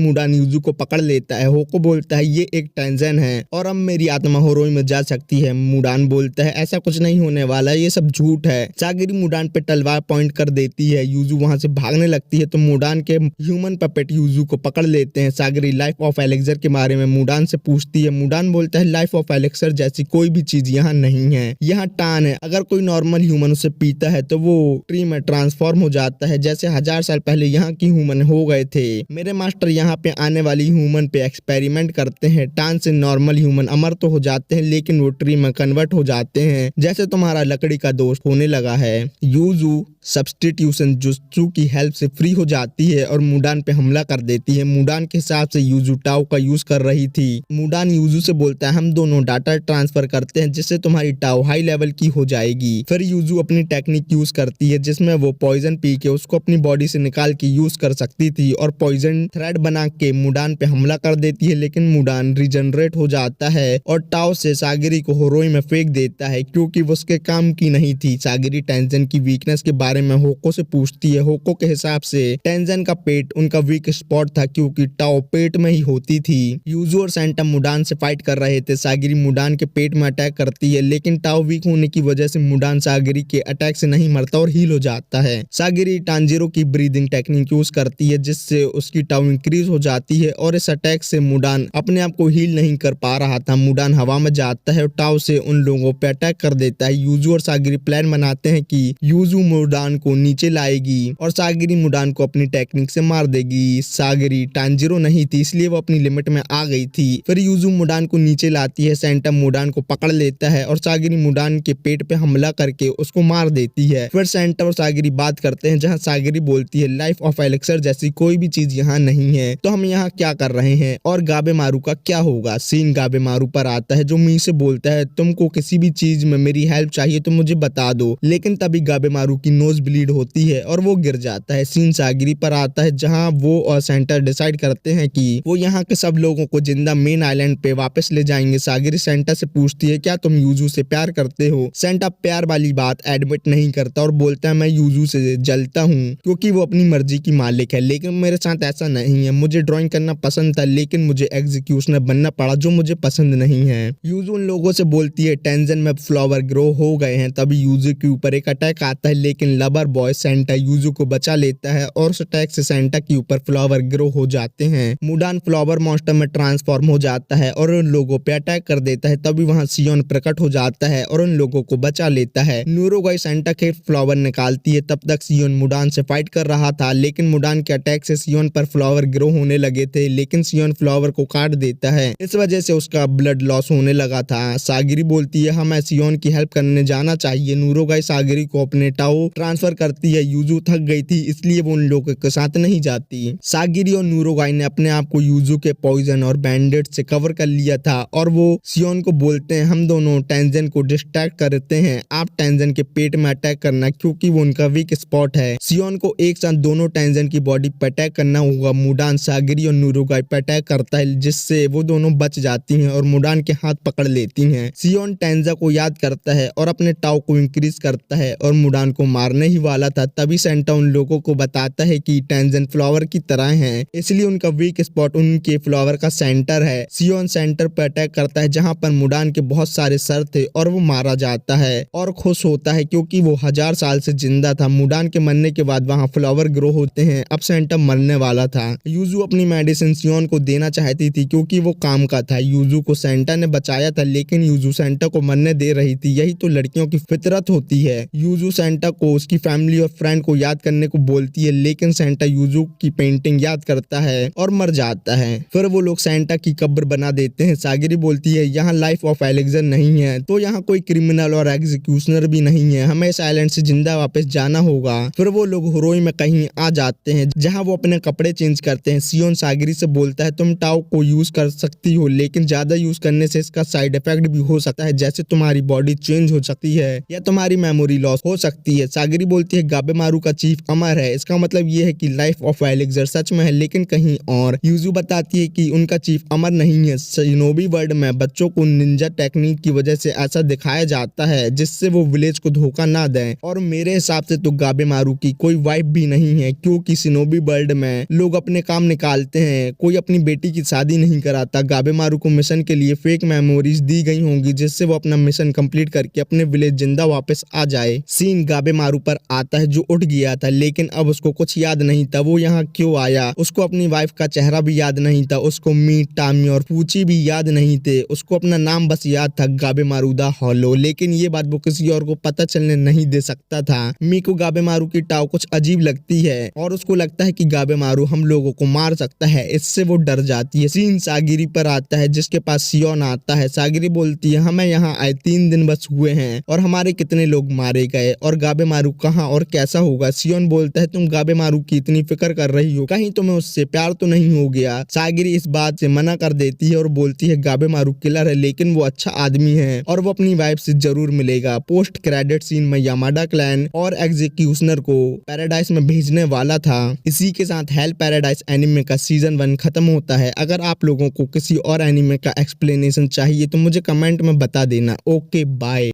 मुडान यूजू को पकड़ लेता है। होको बोलता है ये एक टेंजन है और अब मेरी आत्मा होरोई में जा सकती है। मुडान बोलता है ऐसा कुछ नहीं होने वाला, ये सब झूठ है। सागिरी मुडान पे तलवार पॉइंट कर देती है। यूजू वहां से भागने लगती है तो मुडान के ह्यूमन पपेट यूजू को पकड़ लेते हैं। सागिरी लाइफ ऑफ एलेक्सर के बारे में मुडान से पूछती है। मुडान बोलता है लाइफ ऑफ एलेक्सर जैसी कोई भी चीज यहाँ नहीं है, यहाँ टान है। अगर कोई नॉर्मल ह्यूमन उसे पीता है तो वो ट्री में ट्रांसफॉर्म हो जाता है जैसे 1000 साल पहले यहाँ की ह्यूमन हो गए थे। मेरे मास्टर यहाँ पे आने वाली ह्यूमन पे एक्सपेरिमेंट करते हैं। टान से नॉर्मल ह्यूमन अमर तो हो जाते हैं लेकिन वो ट्री में कन्वर्ट हो जाते हैं जैसे तुम्हारा लकड़ी का दोस्त होने लगा है। यूजू सब्स्टिट्यूशन जुत्सु की हेल्प से फ्री हो जाती है और मुडान पे हमला कर देती है। मुडान के हिसाब से यूजू टाओ का यूज कर रही थी। मुडान यूजू से बोलता है हम दोनों डाटा ट्रांसफर करते हैं जिससे तुम्हारी टाओ हाई लेवल की हो जाएगी। फिर यूजू अपनी टेक्निक यूज करती है जिसमें वो पॉइजन पी के उसको अपनी बॉडी से निकाल के यूज कर सकती थी और पॉइजन थ्रेड बना के मुडान पे हमला कर देती है लेकिन मुडान रिजनरेट हो जाता है और टाओ से सागिरी को होरोई में फेंक देता है क्योंकि वो उसके काम की नहीं थी। सागिरी टेंजन की वीकनेस के बारे में होको से पूछती है। होको के हिसाब से टेंजन का पेट उनका वीक स्पॉट था क्योंकि टाओ पेट में ही होती थी। यूजू और सैंटा मुडान से फाइट कर रहे थे। सागिरी मुडान के पेट में अटैक करती है लेकिन टाओ वीक होने की वजह से मुडान सागिरी के अटैक से नहीं मरता और हील हो जाता है। सागिरी टांजिरो की ब्रीदिंग टेक्निक यूज करती है जिससे उसकी टाओ इंक्रीज हो जाती है और इस अटैक से मुडान अपने आप को हील नहीं कर पा रहा था। मुडान हवा में जाता है और टाओ से उन लोगों पे अटैक कर देता है। यूजू और सागिरी प्लान बनाते हैं कि यूजू मुडान को नीचे लाएगी और सागिरी मुडान को अपनी टेक्निक से मार देगी। सागिरी टांजिरो नहीं थी इसलिए वो अपनी लिमिट में आ गई थी। फिर यूजू मुडान को नीचे लाती है। सैंटा मुडान को पकड़ लेता है और सागिरी मुडान के पेट पे हमला करके उसको मार देती है। फिर सैंटा और सागिरी बात करते हैं जहाँ सागिरी बोलती है लाइफ ऑफ एलेक्सर जैसी कोई भी चीज यहाँ नहीं है तो हम यहाँ क्या कर रहे हैं और गाबेमारू का क्या होगा। सीन गाबेमारू पर आता है जो मी से बोलता है तुमको किसी भी चीज में मेरी हेल्प चाहिए तो मुझे बता दो, लेकिन तभी गाबेमारू की नोज ब्लीड होती है और वो गिर जाता है। सीन सागिरी पर आता है जहाँ वो और सेंटा डिसाइड करते हैं कि वो यहाँ के सब लोगों को जिंदा मेन आइलैंड पे वापस ले जाएंगे। सागिरी सेंटा से पूछती है क्या तुम यूजू से प्यार करते हो। सेंटा प्यार वाली बात एडमिट नहीं करता और बोलता है मैं यूजू से जलता हूँ क्योंकि वो अपनी मर्जी की मालिक है लेकिन मेरे साथ ऐसा नहीं है। मुझे ड्राइंग करना पसंद था लेकिन मुझे एग्जीक्यूशनर बनना पड़ा जो मुझे पसंद नहीं है। यूजू उन लोगों से बोलती है टेंजन में फ्लावर ग्रो हो गए हैं। तभी यूजू के ऊपर एक अटैक आता है लेकिन लवर बॉय सेंटा यूजू को बचा लेता है और उस अटैक से सेंटा के ऊपर फ्लावर ग्रो हो जाते हैं। मुडान फ्लावर मॉन्स्टर में ट्रांसफॉर्म हो जाता है और उन लोगों पे अटैक कर देता है। तभी वहाँ सियोन प्रकट हो जाता है और उन लोगों को बचा लेता है। न्यूरोगाई सेंटा के फ्लावर निकालती है। तब तक सियोन मुडान से फाइट कर रहा था लेकिन मुडान के अटैक से सियोन पर फ्लावर ग्रो होने लगे थे लेकिन सियोन फ्लावर को काट देता है। इस वजह से उसका ब्लड लॉस होने लगा था। सागिरी बोलती है हमें सियोन की हेल्प करने जाना चाहिए। न्यूरोगाई सागिरी को अपने टाओ ट्रांसफर करती है। यूजू थक गई थी इसलिए वो उन लोगों के साथ नहीं जाती। सागिरी और न्यूरोगाई ने अपने आप को यूजू के पॉइजन और बैंडेड से कवर कर लिया था और वो सियोन को बोलते हैं हम दोनों टेंजन को डिस्ट्रैक्ट करते हैं, आप टेंजन के पेट में अटैक करना क्योंकि वो उनका वीक स्पॉट है। सियोन को एक साथ दोनों टेंजन की बॉडी पर अटैक करना होगा। मुडान सागिरी और न्यूरोगाई पर अटैक करता है जिससे वो दोनों बच जाती हैं और मुडान के हाथ पकड़ लेती हैं। सियोन टेंजा को याद करता है और अपने टाओ को इंक्रीज करता है और मुडान को मारने ही वाला था। तभी सेंटा उन लोगों को बताता है कि टेंजन फ्लावर की तरह हैं इसलिए उनका वीक स्पॉट उनके फ्लावर का सेंटर है। सियोन सेंटर पर अटैक करता है जहां पर मुडान के बहुत सारे सर थे और वो मारा जाता है और खुश होता है क्योंकि वो 1000 साल से जिंदा था। मुडान के मरने के बाद वहां फ्लावर ग्रो होते हैं। अब सेंटा मरने वाला था। यूजू अपनी मेडिसिन सियोन को देना चाहती थी क्योंकि वो काम का था। यूजू को सेंटा ने बचाया था लेकिन यूजू सेंटा को मरने दे रही थी। यही तो लड़कियों की फितरत होती है। यूजू सेंटा को उसकी फैमिली और फ्रेंड को याद करने को बोलती है, लेकिन सेंटा यूजू की पेंटिंग याद करता है और मर जाता है। फिर वो लोग सेंटा की कब्र बना देते हैं। सागिरी बोलती है यहाँ लाइफ ऑफ एलेक्सर नहीं है, तो यहाँ कोई क्रिमिनल और एग्जीक्यूशनर भी नहीं है, हमें इस आइलैंड से जिंदा वापस जाना होगा। फिर वो लोग हुरोई में कहीं आ जाते हैं जहाँ वो अपने कपड़े चेंज करते हैं। सियोन सागिरी से बोलता है तुम टाओ को यूज कर सकती हो, लेकिन ज्यादा यूज करने से इसका साइड इफेक्ट भी हो सकता है, जैसे तुम्हारी बॉडी चेंज हो सकती है या तुम्हारी मेमोरी लॉस हो सकती है। सागिरी बोलती है गाबेमारू का चीफ अमर है, इसका मतलब ये है कि लाइफ ऑफ एलेक्सर सच में है, लेकिन कहीं और। यूजू बताती है कि उनका चीफ अमर नहीं है, शिनोबी वर्ल्ड में बच्चों को निंजा टेक्निक की वजह से ऐसा दिखाया जाता है जिससे वो विलेज को धोखा ना दें। और मेरे हिसाब से तो गाबेमारू की कोई वाइफ भी नहीं है, क्योंकि शिनोबी वर्ल्ड में लोग अपने काम निकालते हैं, कोई अपनी बेटी की शादी नहीं कराता। गाबेमारू को मिशन के लिए फेक मेमोरीज दी गई होंगी जिससे वो अपना मिशन कंप्लीट करके अपने विलेज जिंदा वापस आ जाए। सीन गाबेमारू पर आता है जो उठ गया था, लेकिन अब उसको कुछ याद नहीं था वो यहाँ क्यों आया। उसको अपनी वाइफ का चेहरा भी याद नहीं था, उसको मी, टामी और पूची भी याद नहीं थे, उसको अपना नाम बस याद था गाबेमारू द हॉलो। लेकिन ये बात वो किसी और को पता चलने नहीं दे सकता था। मी को गाबेमारू की टाव कुछ अजीब लगती है और उसको लगता है कि गाबेमारू हम लोगों को मार सकता है, इससे वो डर जाती है। सीन सागिरी पर आता है जिसके पास सियोन आता है। सागिरी बोलती है हमें यहाँ आए 3 दिन बस हुए हैं और हमारे कितने लोग मारे गए और गाबेमारू कहाँ और कैसा होगा। सियोन बोलता है तुम गाबेमारू की इतनी फिक्र कर रही हो, कहीं तुम्हें उससे प्यार तो नहीं हो गया। सागिरी इस बात से मना कर देती है और बोलती है गाबेमारू किलर है, लेकिन वो अच्छा आदमी है और वो अपनी वाइफ से जरूर मिलेगा। पोस्ट क्रेडिट सीन में यामाडा क्लैन और एग्जीक्यूशनर को पैराडाइज में भेजने वाला था। इसी के साथ हेल पैराडाइज एनिमे का सीजन 1 खत्म होता है। अगर आप लोगों को किसी और एनिमे का एक्सप्लेनेशन चाहिए तो मुझे कमेंट में बता देना। Okay bye.